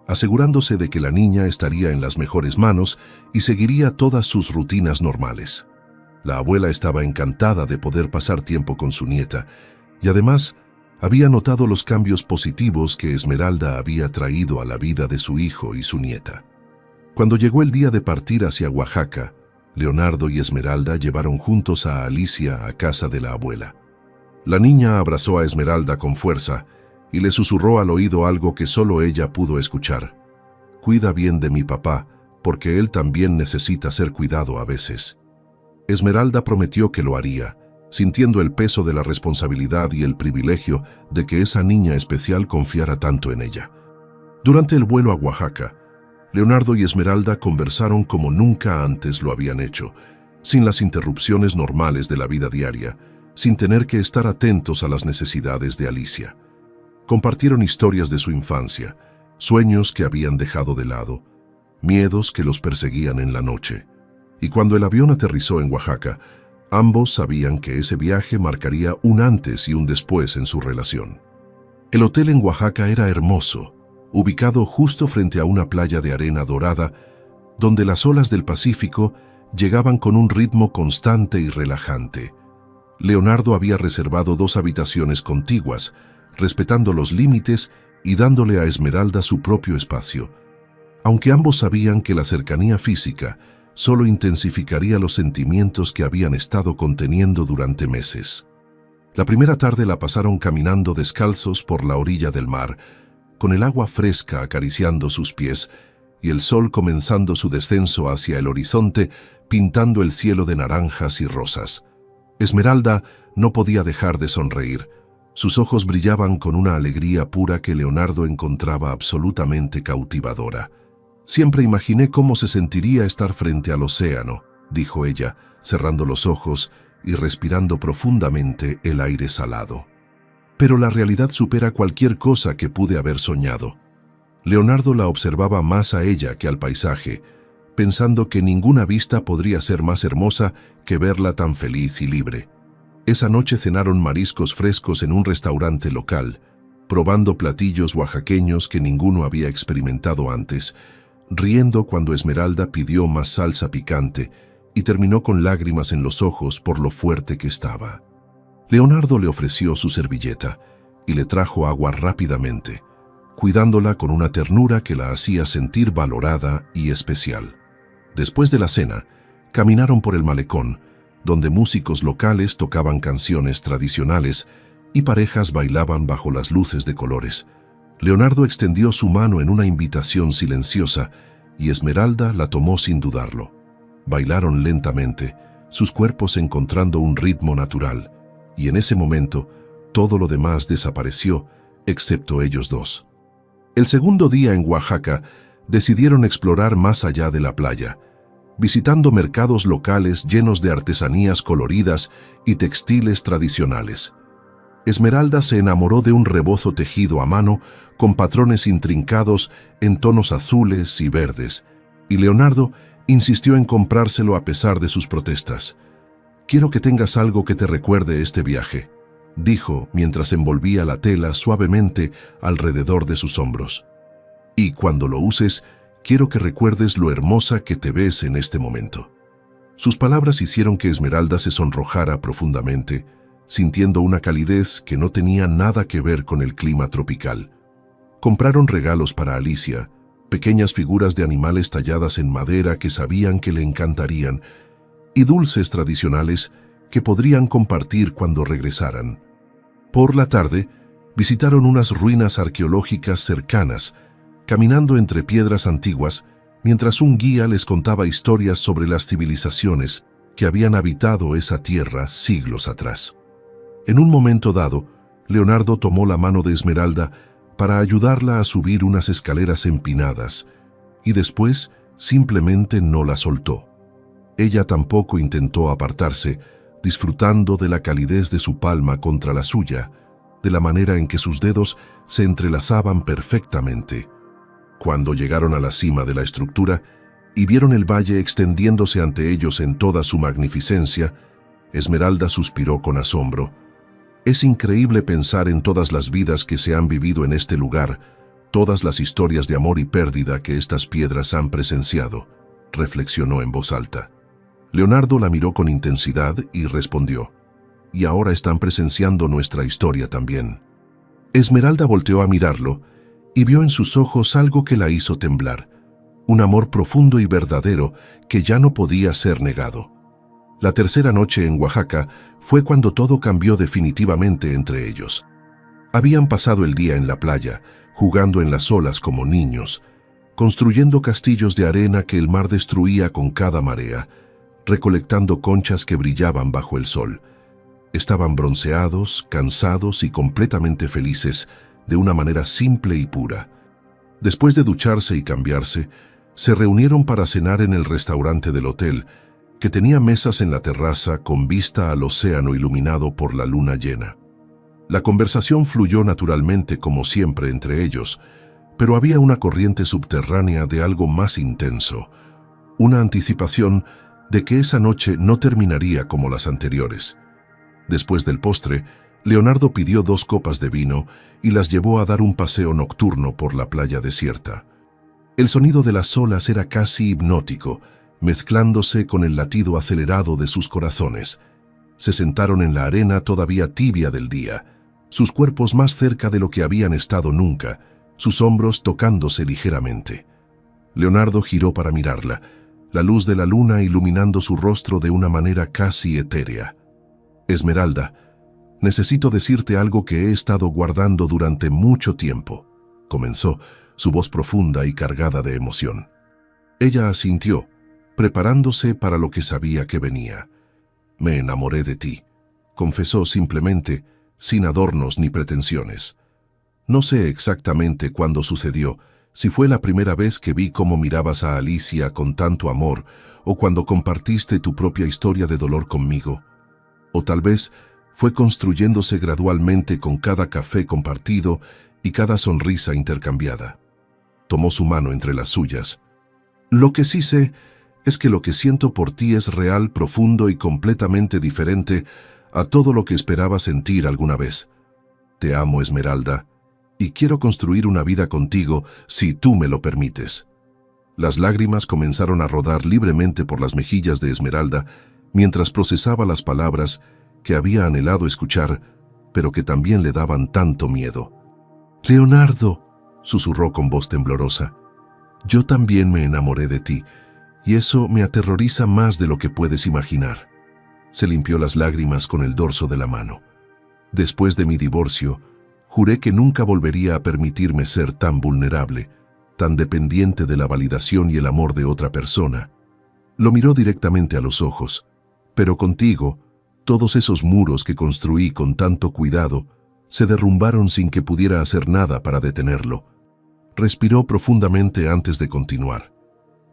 asegurándose de que la niña estaría en las mejores manos y seguiría todas sus rutinas normales. La abuela estaba encantada de poder pasar tiempo con su nieta y además había notado los cambios positivos que Esmeralda había traído a la vida de su hijo y su nieta. Cuando llegó el día de partir hacia Oaxaca, Leonardo y Esmeralda llevaron juntos a Alicia a casa de la abuela. La niña abrazó a Esmeralda con fuerza y le susurró al oído algo que solo ella pudo escuchar. «Cuida bien de mi papá, porque él también necesita ser cuidado a veces». Esmeralda prometió que lo haría, sintiendo el peso de la responsabilidad y el privilegio de que esa niña especial confiara tanto en ella. Durante el vuelo a Oaxaca, Leonardo y Esmeralda conversaron como nunca antes lo habían hecho, sin las interrupciones normales de la vida diaria, sin tener que estar atentos a las necesidades de Alicia. Compartieron historias de su infancia, sueños que habían dejado de lado, miedos que los perseguían en la noche. Y cuando el avión aterrizó en Oaxaca, ambos sabían que ese viaje marcaría un antes y un después en su relación. El hotel en Oaxaca era hermoso, ubicado justo frente a una playa de arena dorada, donde las olas del Pacífico llegaban con un ritmo constante y relajante. Leonardo había reservado 2 habitaciones contiguas, respetando los límites y dándole a Esmeralda su propio espacio, aunque ambos sabían que la cercanía física solo intensificaría los sentimientos que habían estado conteniendo durante meses. La primera tarde la pasaron caminando descalzos por la orilla del mar, con el agua fresca acariciando sus pies y el sol comenzando su descenso hacia el horizonte, pintando el cielo de naranjas y rosas. Esmeralda no podía dejar de sonreír. Sus ojos brillaban con una alegría pura que Leonardo encontraba absolutamente cautivadora. «Siempre imaginé cómo se sentiría estar frente al océano», dijo ella, cerrando los ojos y respirando profundamente el aire salado. «Pero la realidad supera cualquier cosa que pude haber soñado». Leonardo la observaba más a ella que al paisaje, pensando que ninguna vista podría ser más hermosa que verla tan feliz y libre. Esa noche cenaron mariscos frescos en un restaurante local, probando platillos oaxaqueños que ninguno había experimentado antes, riendo cuando Esmeralda pidió más salsa picante y terminó con lágrimas en los ojos por lo fuerte que estaba. Leonardo le ofreció su servilleta y le trajo agua rápidamente, cuidándola con una ternura que la hacía sentir valorada y especial. Después de la cena, caminaron por el malecón, donde músicos locales tocaban canciones tradicionales y parejas bailaban bajo las luces de colores. Leonardo extendió su mano en una invitación silenciosa y Esmeralda la tomó sin dudarlo. Bailaron lentamente, sus cuerpos encontrando un ritmo natural, y en ese momento todo lo demás desapareció, excepto ellos dos. El segundo día en Oaxaca, decidieron explorar más allá de la playa, visitando mercados locales llenos de artesanías coloridas y textiles tradicionales. Esmeralda se enamoró de un rebozo tejido a mano con patrones intrincados en tonos azules y verdes, y Leonardo insistió en comprárselo a pesar de sus protestas. «Quiero que tengas algo que te recuerde este viaje», dijo mientras envolvía la tela suavemente alrededor de sus hombros. «Y cuando lo uses, quiero que recuerdes lo hermosa que te ves en este momento». Sus palabras hicieron que Esmeralda se sonrojara profundamente, sintiendo una calidez que no tenía nada que ver con el clima tropical. Compraron regalos para Alicia, pequeñas figuras de animales talladas en madera que sabían que le encantarían, y dulces tradicionales que podrían compartir cuando regresaran. Por la tarde, visitaron unas ruinas arqueológicas cercanas, caminando entre piedras antiguas, mientras un guía les contaba historias sobre las civilizaciones que habían habitado esa tierra siglos atrás. En un momento dado, Leonardo tomó la mano de Esmeralda para ayudarla a subir unas escaleras empinadas, y después simplemente no la soltó. Ella tampoco intentó apartarse, disfrutando de la calidez de su palma contra la suya, de la manera en que sus dedos se entrelazaban perfectamente. Cuando llegaron a la cima de la estructura y vieron el valle extendiéndose ante ellos en toda su magnificencia, Esmeralda suspiró con asombro. Es increíble pensar en todas las vidas que se han vivido en este lugar, todas las historias de amor y pérdida que estas piedras han presenciado, reflexionó en voz alta. Leonardo la miró con intensidad y respondió: y ahora están presenciando nuestra historia también. Esmeralda volteó a mirarlo y vio en sus ojos algo que la hizo temblar, un amor profundo y verdadero que ya no podía ser negado. La tercera noche en Oaxaca fue cuando todo cambió definitivamente entre ellos. Habían pasado el día en la playa, jugando en las olas como niños, construyendo castillos de arena que el mar destruía con cada marea, recolectando conchas que brillaban bajo el sol. Estaban bronceados, cansados y completamente felices, de una manera simple y pura. Después de ducharse y cambiarse, se reunieron para cenar en el restaurante del hotel, que tenía mesas en la terraza con vista al océano iluminado por la luna llena. La conversación fluyó naturalmente como siempre entre ellos, pero había una corriente subterránea de algo más intenso, una anticipación de que esa noche no terminaría como las anteriores. Después del postre, Leonardo pidió 2 copas de vino y las llevó a dar un paseo nocturno por la playa desierta. El sonido de las olas era casi hipnótico, mezclándose con el latido acelerado de sus corazones. Se sentaron en la arena todavía tibia del día, sus cuerpos más cerca de lo que habían estado nunca, sus hombros tocándose ligeramente. Leonardo giró para mirarla, la luz de la luna iluminando su rostro de una manera casi etérea. Esmeralda, necesito decirte algo que he estado guardando durante mucho tiempo, comenzó, su voz profunda y cargada de emoción. Ella asintió, preparándose para lo que sabía que venía. Me enamoré de ti, confesó simplemente, sin adornos ni pretensiones. No sé exactamente cuándo sucedió, si fue la primera vez que vi cómo mirabas a Alicia con tanto amor, o cuando compartiste tu propia historia de dolor conmigo. O tal vez fue construyéndose gradualmente con cada café compartido y cada sonrisa intercambiada. Tomó su mano entre las suyas. Lo que sí sé es que lo que siento por ti es real, profundo y completamente diferente a todo lo que esperaba sentir alguna vez. Te amo, Esmeralda, y quiero construir una vida contigo si tú me lo permites. Las lágrimas comenzaron a rodar libremente por las mejillas de Esmeralda mientras procesaba las palabras que había anhelado escuchar, pero que también le daban tanto miedo. «Leonardo», susurró con voz temblorosa, «yo también me enamoré de ti, y eso me aterroriza más de lo que puedes imaginar». Se limpió las lágrimas con el dorso de la mano. «Después de mi divorcio, juré que nunca volvería a permitirme ser tan vulnerable, tan dependiente de la validación y el amor de otra persona». Lo miró directamente a los ojos. «Pero contigo, todos esos muros que construí con tanto cuidado se derrumbaron sin que pudiera hacer nada para detenerlo». Respiró profundamente antes de continuar.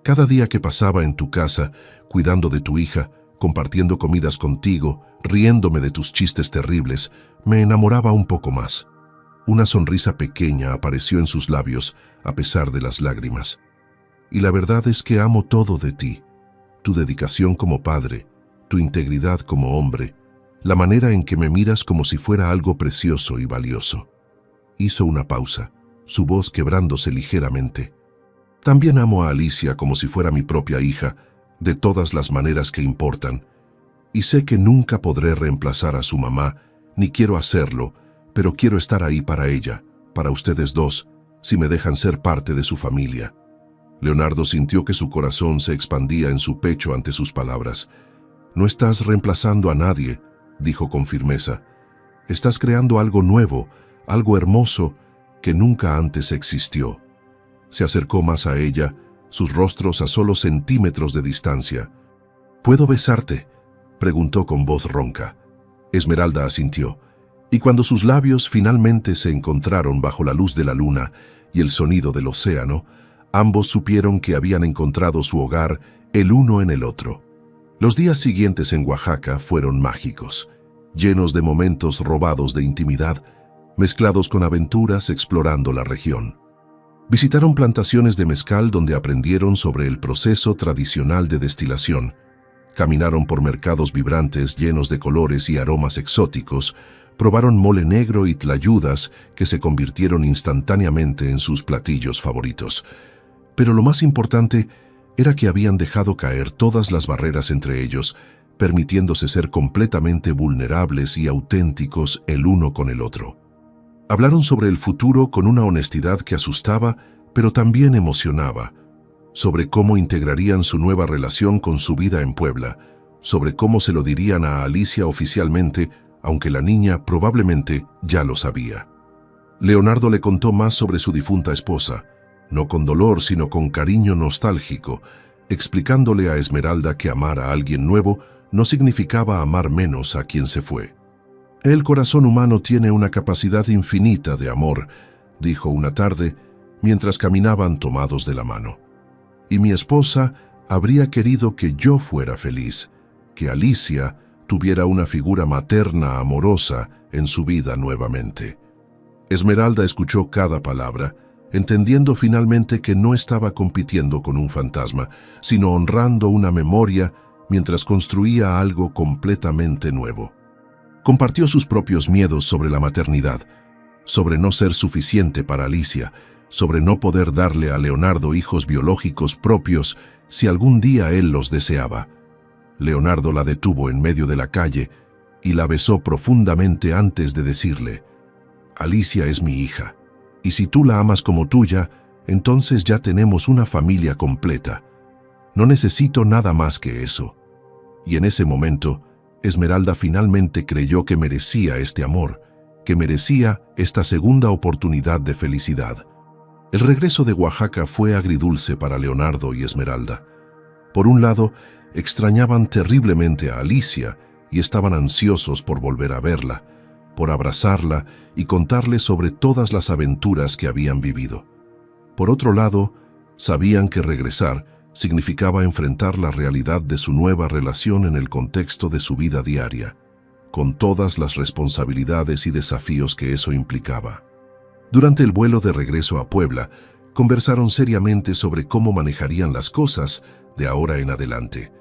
«Cada día que pasaba en tu casa, cuidando de tu hija, compartiendo comidas contigo, riéndome de tus chistes terribles, me enamoraba un poco más». Una sonrisa pequeña apareció en sus labios, a pesar de las lágrimas. «Y la verdad es que amo todo de ti. Tu dedicación como padre, tu integridad como hombre, la manera en que me miras como si fuera algo precioso y valioso». Hizo una pausa, su voz quebrándose ligeramente. «También amo a Alicia como si fuera mi propia hija, de todas las maneras que importan. Y sé que nunca podré reemplazar a su mamá, ni quiero hacerlo, pero quiero estar ahí para ella, para ustedes dos, si me dejan ser parte de su familia». Leonardo sintió que su corazón se expandía en su pecho ante sus palabras. «No estás reemplazando a nadie», dijo con firmeza. «Estás creando algo nuevo, algo hermoso, que nunca antes existió». Se acercó más a ella, sus rostros a solo centímetros de distancia. «¿Puedo besarte?», preguntó con voz ronca. Esmeralda asintió, y cuando sus labios finalmente se encontraron bajo la luz de la luna y el sonido del océano, ambos supieron que habían encontrado su hogar el uno en el otro. Los días siguientes en Oaxaca fueron mágicos, llenos de momentos robados de intimidad, mezclados con aventuras explorando la región. Visitaron plantaciones de mezcal donde aprendieron sobre el proceso tradicional de destilación. Caminaron por mercados vibrantes llenos de colores y aromas exóticos. Probaron mole negro y tlayudas que se convirtieron instantáneamente en sus platillos favoritos. Pero lo más importante era que habían dejado caer todas las barreras entre ellos, permitiéndose ser completamente vulnerables y auténticos el uno con el otro. Hablaron sobre el futuro con una honestidad que asustaba, pero también emocionaba, sobre cómo integrarían su nueva relación con su vida en Puebla, sobre cómo se lo dirían a Alicia oficialmente, aunque la niña probablemente ya lo sabía. Leonardo le contó más sobre su difunta esposa, no con dolor sino con cariño nostálgico, explicándole a Esmeralda que amar a alguien nuevo no significaba amar menos a quien se fue. El corazón humano tiene una capacidad infinita de amor, dijo una tarde, mientras caminaban tomados de la mano. Y mi esposa habría querido que yo fuera feliz, que Alicia tuviera una figura materna amorosa en su vida nuevamente. Esmeralda escuchó cada palabra, entendiendo finalmente que no estaba compitiendo con un fantasma, sino honrando una memoria mientras construía algo completamente nuevo. Compartió sus propios miedos sobre la maternidad, sobre no ser suficiente para Alicia, sobre no poder darle a Leonardo hijos biológicos propios si algún día él los deseaba. Leonardo la detuvo en medio de la calle y la besó profundamente antes de decirle: «Alicia es mi hija, y si tú la amas como tuya, entonces ya tenemos una familia completa. No necesito nada más que eso». Y en ese momento, Esmeralda finalmente creyó que merecía este amor, que merecía esta segunda oportunidad de felicidad. El regreso de Oaxaca fue agridulce para Leonardo y Esmeralda. Por un lado, extrañaban terriblemente a Alicia y estaban ansiosos por volver a verla, por abrazarla y contarle sobre todas las aventuras que habían vivido. Por otro lado, sabían que regresar significaba enfrentar la realidad de su nueva relación en el contexto de su vida diaria, con todas las responsabilidades y desafíos que eso implicaba. Durante el vuelo de regreso a Puebla, conversaron seriamente sobre cómo manejarían las cosas de ahora en adelante.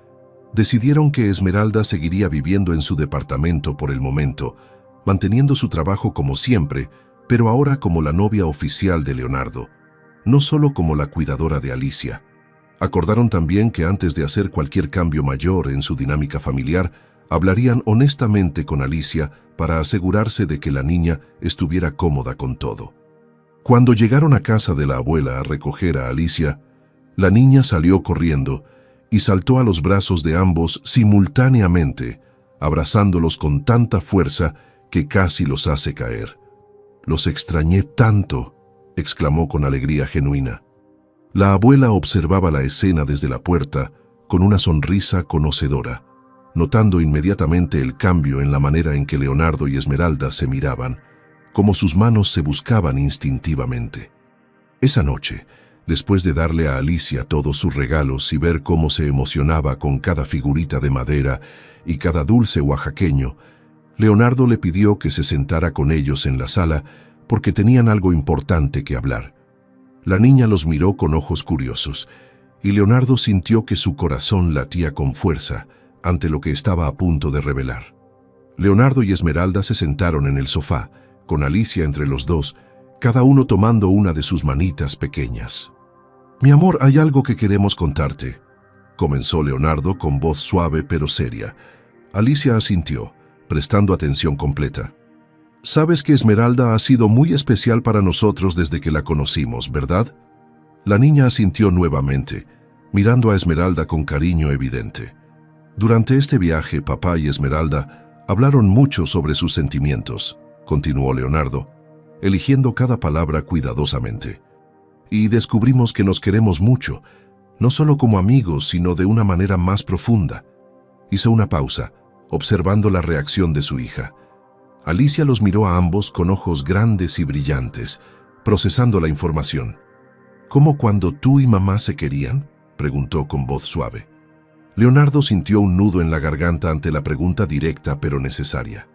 Decidieron que Esmeralda seguiría viviendo en su departamento por el momento, manteniendo su trabajo como siempre, pero ahora como la novia oficial de Leonardo, no solo como la cuidadora de Alicia. Acordaron también que antes de hacer cualquier cambio mayor en su dinámica familiar, hablarían honestamente con Alicia para asegurarse de que la niña estuviera cómoda con todo. Cuando llegaron a casa de la abuela a recoger a Alicia, la niña salió corriendo y saltó a los brazos de ambos simultáneamente, abrazándolos con tanta fuerza que casi los hace caer. «Los extrañé tanto», exclamó con alegría genuina. La abuela observaba la escena desde la puerta con una sonrisa conocedora, notando inmediatamente el cambio en la manera en que Leonardo y Esmeralda se miraban, como sus manos se buscaban instintivamente. Esa noche, después de darle a Alicia todos sus regalos y ver cómo se emocionaba con cada figurita de madera y cada dulce oaxaqueño, Leonardo le pidió que se sentara con ellos en la sala porque tenían algo importante que hablar. La niña los miró con ojos curiosos, y Leonardo sintió que su corazón latía con fuerza ante lo que estaba a punto de revelar. Leonardo y Esmeralda se sentaron en el sofá, con Alicia entre los dos, cada uno tomando una de sus manitas pequeñas. «Mi amor, hay algo que queremos contarte», comenzó Leonardo con voz suave pero seria. Alicia asintió, prestando atención completa. «Sabes que Esmeralda ha sido muy especial para nosotros desde que la conocimos, ¿verdad?» La niña asintió nuevamente, mirando a Esmeralda con cariño evidente. «Durante este viaje, papá y Esmeralda hablaron mucho sobre sus sentimientos», continuó Leonardo, eligiendo cada palabra cuidadosamente. «Y descubrimos que nos queremos mucho, no solo como amigos, sino de una manera más profunda». Hizo una pausa, observando la reacción de su hija. Alicia los miró a ambos con ojos grandes y brillantes, procesando la información. ¿Cómo cuando tú y mamá se querían?, preguntó con voz suave. Leonardo sintió un nudo en la garganta ante la pregunta directa pero necesaria.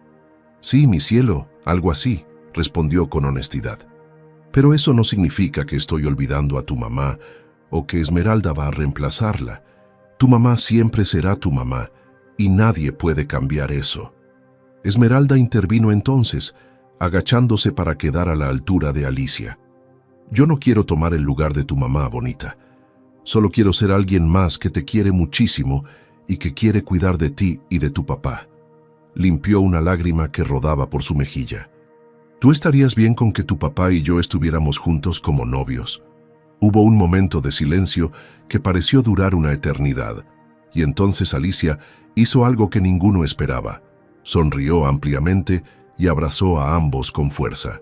Sí, mi cielo, algo así, respondió con honestidad. Pero eso no significa que estoy olvidando a tu mamá o que Esmeralda va a reemplazarla. Tu mamá siempre será tu mamá y nadie puede cambiar eso. Esmeralda intervino entonces, agachándose para quedar a la altura de Alicia. Yo no quiero tomar el lugar de tu mamá, bonita. Solo quiero ser alguien más que te quiere muchísimo y que quiere cuidar de ti y de tu papá. Limpió una lágrima que rodaba por su mejilla. ¿Tú estarías bien con que tu papá y yo estuviéramos juntos como novios? Hubo un momento de silencio que pareció durar una eternidad, y entonces Alicia hizo algo que ninguno esperaba. Sonrió ampliamente y abrazó a ambos con fuerza.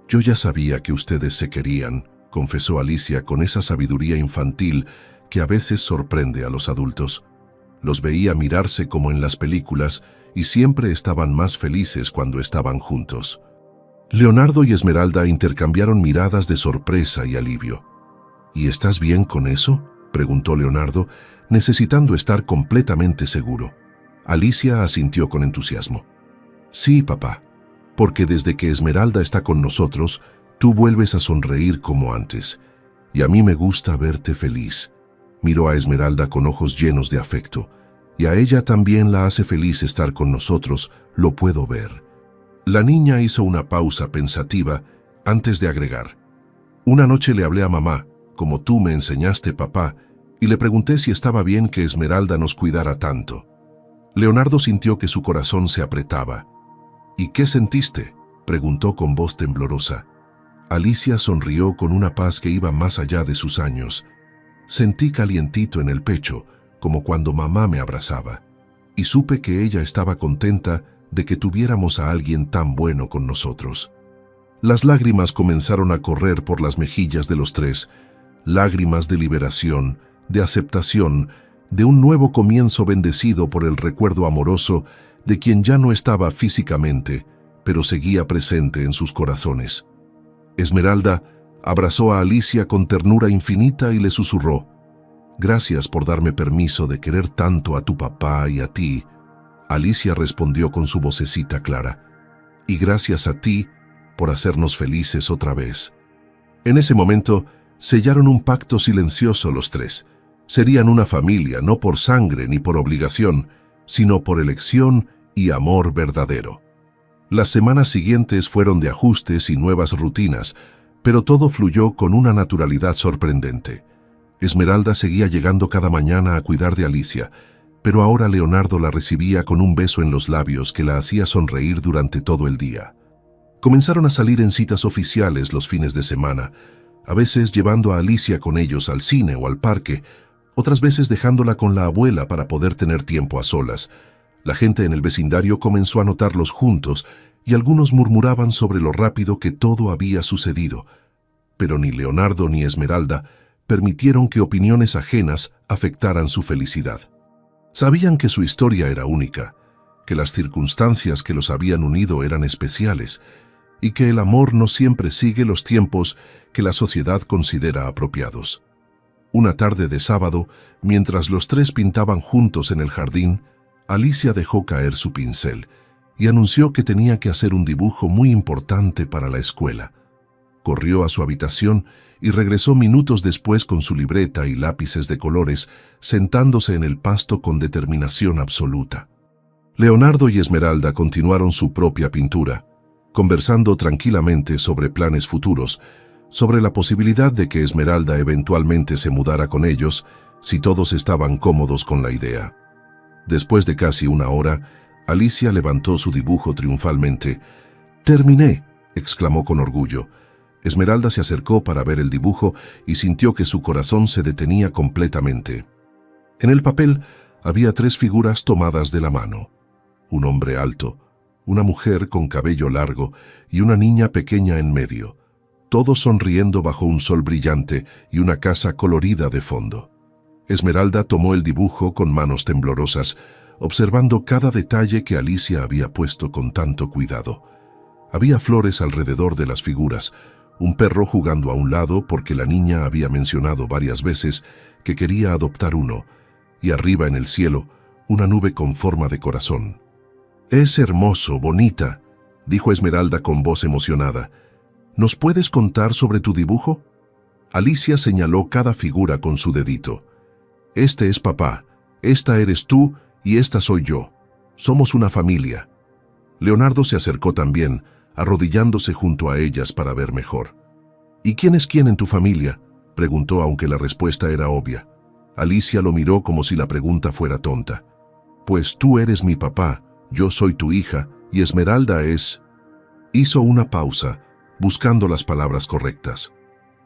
Yo ya sabía que ustedes se querían, confesó Alicia con esa sabiduría infantil que a veces sorprende a los adultos. Los veía mirarse como en las películas y siempre estaban más felices cuando estaban juntos. Leonardo y Esmeralda intercambiaron miradas de sorpresa y alivio. ¿Y estás bien con eso?, preguntó Leonardo, necesitando estar completamente seguro. Alicia asintió con entusiasmo. Sí, papá, porque desde que Esmeralda está con nosotros, tú vuelves a sonreír como antes, y a mí me gusta verte feliz. Miró a Esmeralda con ojos llenos de afecto, y a ella también la hace feliz estar con nosotros, lo puedo ver. La niña hizo una pausa pensativa antes de agregar. Una noche le hablé a mamá, como tú me enseñaste, papá, y le pregunté si estaba bien que Esmeralda nos cuidara tanto. Leonardo sintió que su corazón se apretaba. ¿Y qué sentiste?, preguntó con voz temblorosa. Alicia sonrió con una paz que iba más allá de sus años. Sentí calientito en el pecho, como cuando mamá me abrazaba, y supe que ella estaba contenta de que tuviéramos a alguien tan bueno con nosotros. Las lágrimas comenzaron a correr por las mejillas de los tres, lágrimas de liberación, de aceptación, de un nuevo comienzo bendecido por el recuerdo amoroso de quien ya no estaba físicamente, pero seguía presente en sus corazones. Esmeralda abrazó a Alicia con ternura infinita y le susurró: «Gracias por darme permiso de querer tanto a tu papá y a ti». Alicia respondió con su vocecita clara: «Y gracias a ti por hacernos felices otra vez». En ese momento sellaron un pacto silencioso los tres. Serían una familia no por sangre ni por obligación, sino por elección y amor verdadero. Las semanas siguientes fueron de ajustes y nuevas rutinas, pero todo fluyó con una naturalidad sorprendente. Esmeralda seguía llegando cada mañana a cuidar de Alicia, pero ahora Leonardo la recibía con un beso en los labios que la hacía sonreír durante todo el día. Comenzaron a salir en citas oficiales los fines de semana, a veces llevando a Alicia con ellos al cine o al parque, otras veces dejándola con la abuela para poder tener tiempo a solas. La gente en el vecindario comenzó a notarlos juntos y algunos murmuraban sobre lo rápido que todo había sucedido. Pero ni Leonardo ni Esmeralda permitieron que opiniones ajenas afectaran su felicidad. Sabían que su historia era única, que las circunstancias que los habían unido eran especiales y que el amor no siempre sigue los tiempos que la sociedad considera apropiados. Una tarde de sábado, mientras los tres pintaban juntos en el jardín, Alicia dejó caer su pincel y anunció que tenía que hacer un dibujo muy importante para la escuela. Corrió a su habitación y regresó minutos después con su libreta y lápices de colores, sentándose en el pasto con determinación absoluta. Leonardo y Esmeralda continuaron su propia pintura, conversando tranquilamente sobre planes futuros, sobre la posibilidad de que Esmeralda eventualmente se mudara con ellos si todos estaban cómodos con la idea. Después de casi una hora, Alicia levantó su dibujo triunfalmente. «¡Terminé!», exclamó con orgullo. Esmeralda se acercó para ver el dibujo y sintió que su corazón se detenía completamente. En el papel había 3 figuras tomadas de la mano: un hombre alto, una mujer con cabello largo y una niña pequeña en medio, todos sonriendo bajo un sol brillante y una casa colorida de fondo. Esmeralda tomó el dibujo con manos temblorosas, observando cada detalle que Alicia había puesto con tanto cuidado. Había flores alrededor de las figuras, un perro jugando a un lado porque la niña había mencionado varias veces que quería adoptar uno, y arriba en el cielo, una nube con forma de corazón. «Es hermoso, bonita», dijo Esmeralda con voz emocionada. «¿Nos puedes contar sobre tu dibujo?» Alicia señaló cada figura con su dedito. «Este es papá, esta eres tú y esta soy yo. Somos una familia». Leonardo se acercó también, arrodillándose junto a ellas para ver mejor. «¿Y quién es quién en tu familia?», preguntó, aunque la respuesta era obvia. Alicia lo miró como si la pregunta fuera tonta. «Pues tú eres mi papá, yo soy tu hija, y Esmeralda es...». Hizo una pausa, buscando las palabras correctas.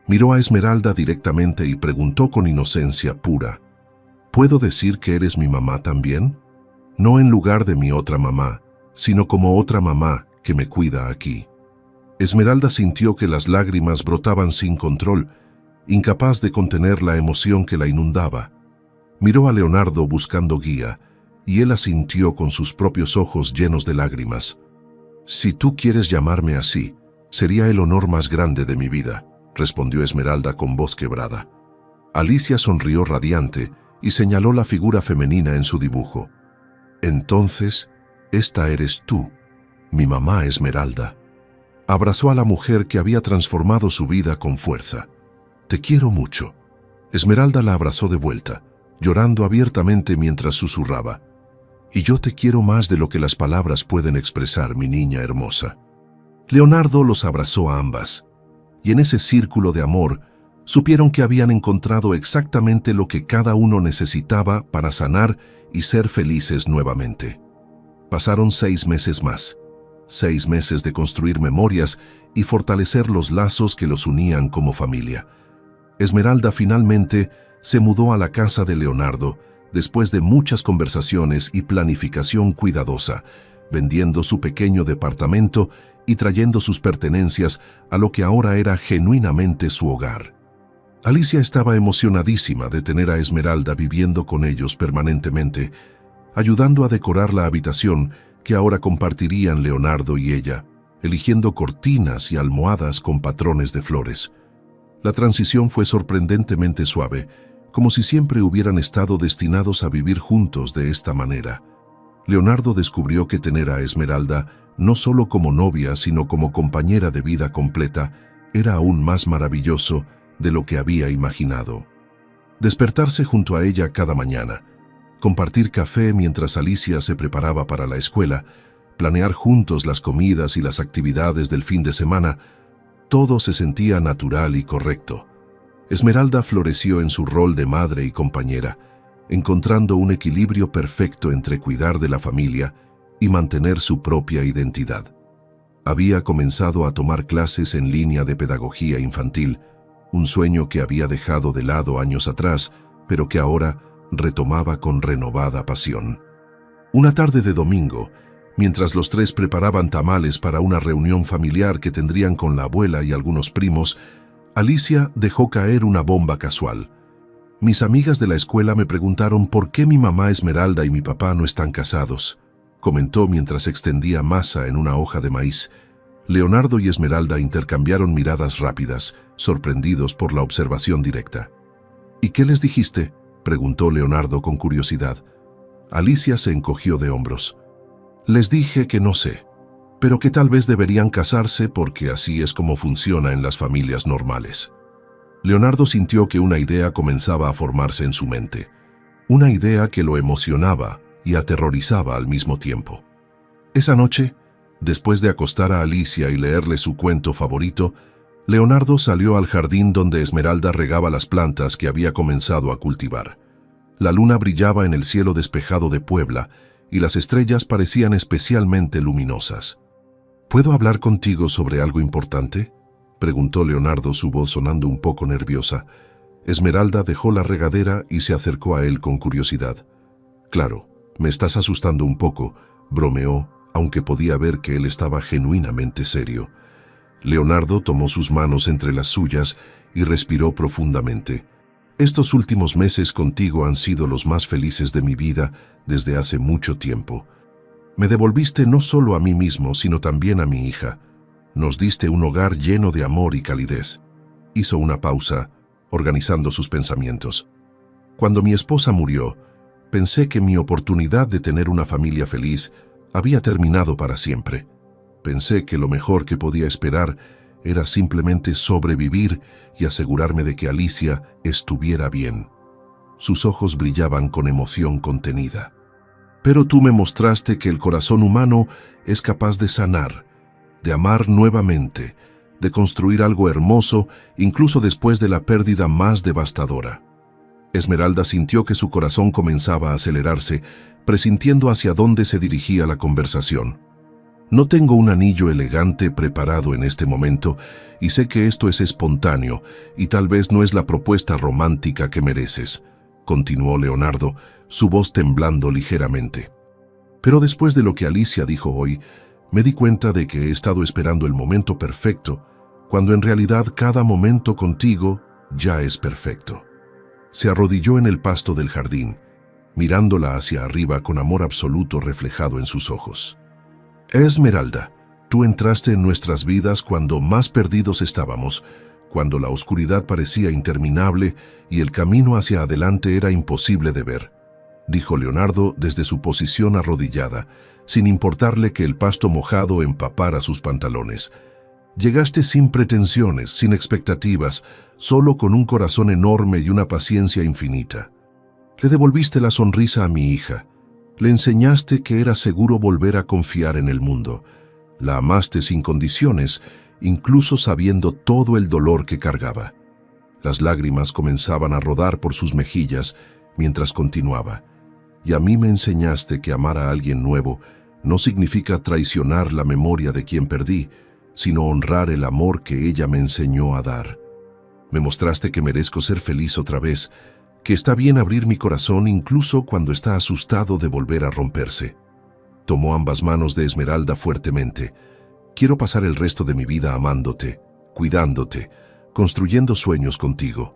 Miró a Esmeralda directamente y preguntó con inocencia pura: «¿Puedo decir que eres mi mamá también? No en lugar de mi otra mamá, sino como otra mamá que me cuida aquí». Esmeralda sintió que las lágrimas brotaban sin control, incapaz de contener la emoción que la inundaba. Miró a Leonardo buscando guía, y él asintió con sus propios ojos llenos de lágrimas. «Si tú quieres llamarme así, sería el honor más grande de mi vida», respondió Esmeralda con voz quebrada. Alicia sonrió radiante y señaló la figura femenina en su dibujo. «Entonces, esta eres tú, mi mamá Esmeralda». Abrazó a la mujer que había transformado su vida con fuerza. «Te quiero mucho». Esmeralda la abrazó de vuelta, llorando abiertamente mientras susurraba: «Y yo te quiero más de lo que las palabras pueden expresar, mi niña hermosa». Leonardo los abrazó a ambas, y en ese círculo de amor supieron que habían encontrado exactamente lo que cada uno necesitaba para sanar y ser felices nuevamente. Pasaron 6 meses más, 6 meses de construir memorias y fortalecer los lazos que los unían como familia. Esmeralda finalmente se mudó a la casa de Leonardo después de muchas conversaciones y planificación cuidadosa, vendiendo su pequeño departamento y trayendo sus pertenencias a lo que ahora era genuinamente su hogar. Alicia estaba emocionadísima de tener a Esmeralda viviendo con ellos permanentemente, ayudando a decorar la habitación que ahora compartirían Leonardo y ella, eligiendo cortinas y almohadas con patrones de flores. La transición fue sorprendentemente suave, como si siempre hubieran estado destinados a vivir juntos de esta manera. Leonardo descubrió que tener a Esmeralda, no solo como novia, sino como compañera de vida completa, era aún más maravilloso de lo que había imaginado. Despertarse junto a ella cada mañana, compartir café mientras Alicia se preparaba para la escuela, planear juntos las comidas y las actividades del fin de semana, todo se sentía natural y correcto. Esmeralda floreció en su rol de madre y compañera, encontrando un equilibrio perfecto entre cuidar de la familia y mantener su propia identidad. Había comenzado a tomar clases en línea de pedagogía infantil, un sueño que había dejado de lado años atrás, pero que ahora retomaba con renovada pasión. Una tarde de domingo, mientras los tres preparaban tamales para una reunión familiar que tendrían con la abuela y algunos primos, Alicia dejó caer una bomba casual. «Mis amigas de la escuela me preguntaron por qué mi mamá Esmeralda y mi papá no están casados», comentó mientras extendía masa en una hoja de maíz. Leonardo y Esmeralda intercambiaron miradas rápidas, sorprendidos por la observación directa. «¿Y qué les dijiste?», preguntó Leonardo con curiosidad. Alicia se encogió de hombros. «Les dije que no sé, pero que tal vez deberían casarse porque así es como funciona en las familias normales». Leonardo sintió que una idea comenzaba a formarse en su mente, una idea que lo emocionaba y aterrorizaba al mismo tiempo. Esa noche, después de acostar a Alicia y leerle su cuento favorito, Leonardo salió al jardín donde Esmeralda regaba las plantas que había comenzado a cultivar. La luna brillaba en el cielo despejado de Puebla y las estrellas parecían especialmente luminosas. «¿Puedo hablar contigo sobre algo importante?», preguntó Leonardo, su voz sonando un poco nerviosa. Esmeralda dejó la regadera y se acercó a él con curiosidad. «Claro, me estás asustando un poco», bromeó, aunque podía ver que él estaba genuinamente serio. Leonardo tomó sus manos entre las suyas y respiró profundamente. Estos últimos meses contigo han sido los más felices de mi vida desde hace mucho tiempo. Me devolviste no solo a mí mismo, sino también a mi hija. Nos diste un hogar lleno de amor y calidez. Hizo una pausa, organizando sus pensamientos. Cuando mi esposa murió, pensé que mi oportunidad de tener una familia feliz había terminado para siempre. Pensé que lo mejor que podía esperar era simplemente sobrevivir y asegurarme de que Alicia estuviera bien. Sus ojos brillaban con emoción contenida. Pero tú me mostraste que el corazón humano es capaz de sanar, de amar nuevamente, de construir algo hermoso, incluso después de la pérdida más devastadora. Esmeralda sintió que su corazón comenzaba a acelerarse, presintiendo hacia dónde se dirigía la conversación. No tengo un anillo elegante preparado en este momento y sé que esto es espontáneo y tal vez no es la propuesta romántica que mereces, continuó Leonardo, su voz temblando ligeramente. Pero después de lo que Alicia dijo hoy, me di cuenta de que he estado esperando el momento perfecto, cuando en realidad cada momento contigo ya es perfecto. Se arrodilló en el pasto del jardín, mirándola hacia arriba con amor absoluto reflejado en sus ojos. Esmeralda, tú entraste en nuestras vidas cuando más perdidos estábamos, cuando la oscuridad parecía interminable y el camino hacia adelante era imposible de ver, dijo Leonardo desde su posición arrodillada, sin importarle que el pasto mojado empapara sus pantalones. Llegaste sin pretensiones, sin expectativas, solo con un corazón enorme y una paciencia infinita. Le devolviste la sonrisa a mi hija. Le enseñaste que era seguro volver a confiar en el mundo. La amaste sin condiciones, incluso sabiendo todo el dolor que cargaba. Las lágrimas comenzaban a rodar por sus mejillas mientras continuaba. Y a mí me enseñaste que amar a alguien nuevo no significa traicionar la memoria de quien perdí, sino honrar el amor que ella me enseñó a dar. Me mostraste que merezco ser feliz otra vez, que está bien abrir mi corazón incluso cuando está asustado de volver a romperse. Tomó ambas manos de Esmeralda fuertemente. Quiero pasar el resto de mi vida amándote, cuidándote, construyendo sueños contigo.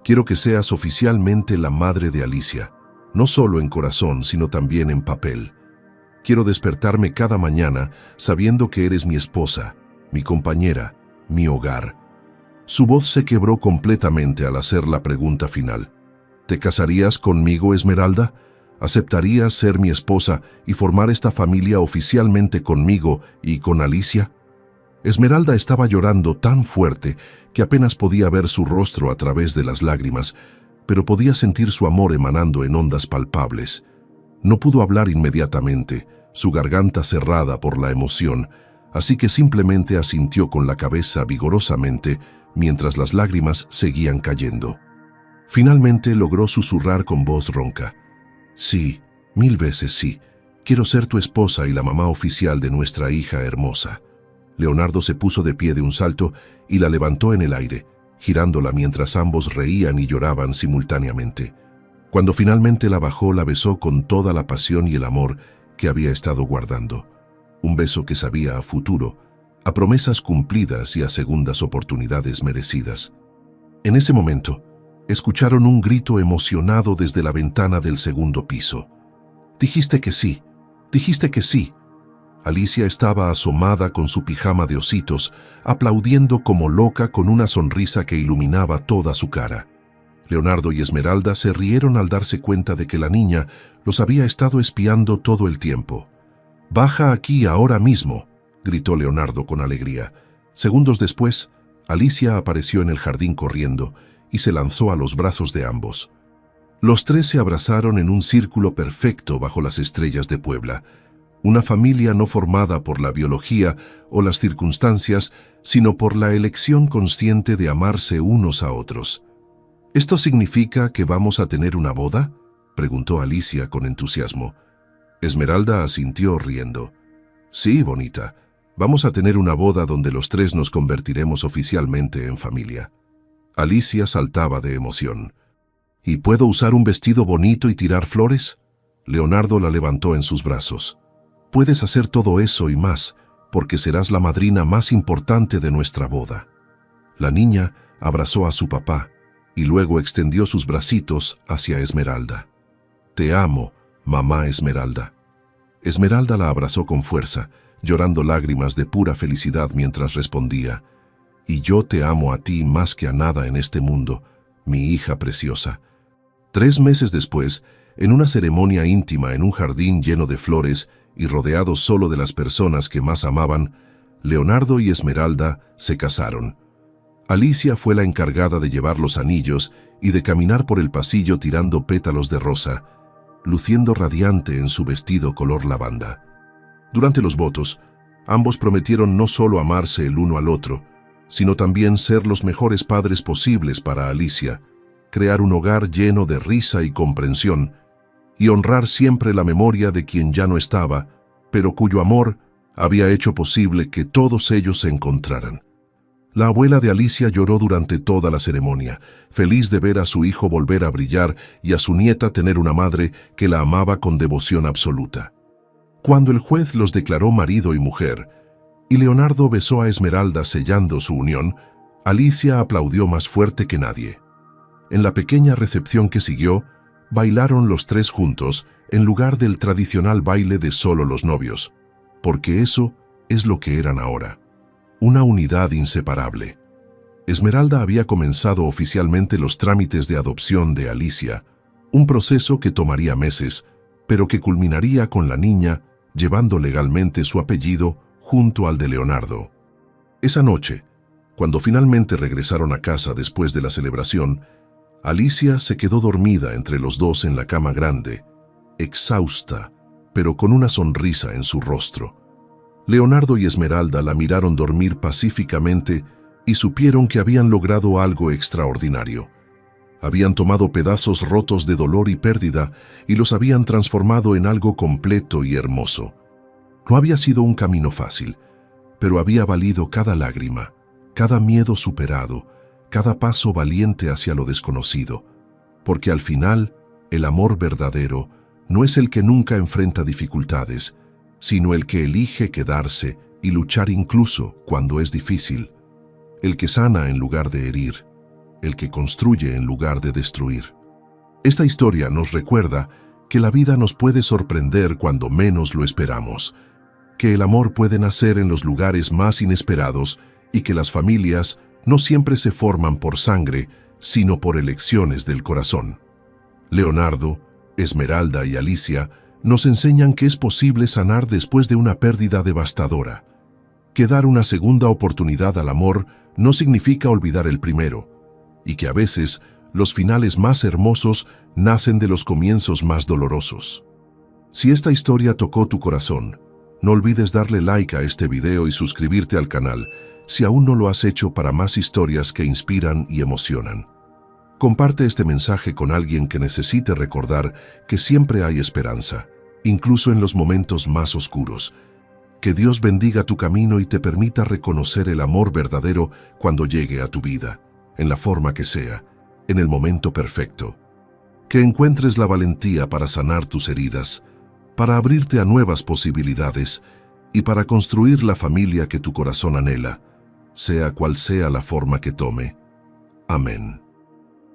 Quiero que seas oficialmente la madre de Alicia, no solo en corazón, sino también en papel. Quiero despertarme cada mañana sabiendo que eres mi esposa, mi compañera, mi hogar. Su voz se quebró completamente al hacer la pregunta final. ¿Te casarías conmigo, Esmeralda? ¿Aceptarías ser mi esposa y formar esta familia oficialmente conmigo y con Alicia? Esmeralda estaba llorando tan fuerte que apenas podía ver su rostro a través de las lágrimas, pero podía sentir su amor emanando en ondas palpables. No pudo hablar inmediatamente, su garganta cerrada por la emoción, así que simplemente asintió con la cabeza vigorosamente mientras las lágrimas seguían cayendo. Finalmente logró susurrar con voz ronca. Sí, 1000 veces sí. Quiero ser tu esposa y la mamá oficial de nuestra hija hermosa. Leonardo se puso de pie de un salto y la levantó en el aire, girándola mientras ambos reían y lloraban simultáneamente. Cuando finalmente la bajó, la besó con toda la pasión y el amor que había estado guardando. Un beso que sabía a futuro, a promesas cumplidas y a segundas oportunidades merecidas. En ese momento, escucharon un grito emocionado desde la ventana del segundo piso. Dijiste que sí, dijiste que sí. Alicia estaba asomada con su pijama de ositos, aplaudiendo como loca con una sonrisa que iluminaba toda su cara. Leonardo y Esmeralda se rieron al darse cuenta de que la niña los había estado espiando todo el tiempo. «Baja aquí ahora mismo», gritó Leonardo con alegría. Segundos después, Alicia apareció en el jardín corriendo y se lanzó a los brazos de ambos. Los tres se abrazaron en un círculo perfecto bajo las estrellas de Puebla, una familia no formada por la biología o las circunstancias, sino por la elección consciente de amarse unos a otros. ¿Esto significa que vamos a tener una boda?, preguntó Alicia con entusiasmo. Esmeralda asintió riendo. Sí, bonita, vamos a tener una boda donde los tres nos convertiremos oficialmente en familia. Alicia saltaba de emoción. ¿Y puedo usar un vestido bonito y tirar flores? Leonardo la levantó en sus brazos. Puedes hacer todo eso y más, porque serás la madrina más importante de nuestra boda. La niña abrazó a su papá, y luego extendió sus bracitos hacia Esmeralda. «Te amo, mamá Esmeralda». Esmeralda la abrazó con fuerza, llorando lágrimas de pura felicidad mientras respondía: «Y yo te amo a ti más que a nada en este mundo, mi hija preciosa». 3 meses después, en una ceremonia íntima en un jardín lleno de flores y rodeado solo de las personas que más amaban, Leonardo y Esmeralda se casaron. Alicia fue la encargada de llevar los anillos y de caminar por el pasillo tirando pétalos de rosa, luciendo radiante en su vestido color lavanda. Durante los votos, ambos prometieron no solo amarse el uno al otro, sino también ser los mejores padres posibles para Alicia, crear un hogar lleno de risa y comprensión, y honrar siempre la memoria de quien ya no estaba, pero cuyo amor había hecho posible que todos ellos se encontraran. La abuela de Alicia lloró durante toda la ceremonia, feliz de ver a su hijo volver a brillar y a su nieta tener una madre que la amaba con devoción absoluta. Cuando el juez los declaró marido y mujer, y Leonardo besó a Esmeralda sellando su unión, Alicia aplaudió más fuerte que nadie. En la pequeña recepción que siguió, bailaron los tres juntos en lugar del tradicional baile de solo los novios, porque eso es lo que eran ahora, una unidad inseparable. Esmeralda había comenzado oficialmente los trámites de adopción de Alicia, un proceso que tomaría meses, pero que culminaría con la niña llevando legalmente su apellido junto al de Leonardo. Esa noche, cuando finalmente regresaron a casa después de la celebración, Alicia se quedó dormida entre los dos en la cama grande, exhausta, pero con una sonrisa en su rostro. Leonardo y Esmeralda la miraron dormir pacíficamente y supieron que habían logrado algo extraordinario. Habían tomado pedazos rotos de dolor y pérdida y los habían transformado en algo completo y hermoso. No había sido un camino fácil, pero había valido cada lágrima, cada miedo superado, cada paso valiente hacia lo desconocido, porque al final, el amor verdadero no es el que nunca enfrenta dificultades, sino el que elige quedarse y luchar incluso cuando es difícil, el que sana en lugar de herir, el que construye en lugar de destruir. Esta historia nos recuerda que la vida nos puede sorprender cuando menos lo esperamos, que el amor puede nacer en los lugares más inesperados y que las familias no siempre se forman por sangre, sino por elecciones del corazón. Leonardo, Esmeralda y Alicia nos enseñan que es posible sanar después de una pérdida devastadora, que dar una segunda oportunidad al amor no significa olvidar el primero, y que a veces los finales más hermosos nacen de los comienzos más dolorosos. Si esta historia tocó tu corazón, no olvides darle like a este video y suscribirte al canal si aún no lo has hecho para más historias que inspiran y emocionan. Comparte este mensaje con alguien que necesite recordar que siempre hay esperanza, incluso en los momentos más oscuros. Que Dios bendiga tu camino y te permita reconocer el amor verdadero cuando llegue a tu vida, en la forma que sea, en el momento perfecto. Que encuentres la valentía para sanar tus heridas, para abrirte a nuevas posibilidades y para construir la familia que tu corazón anhela, sea cual sea la forma que tome. Amén.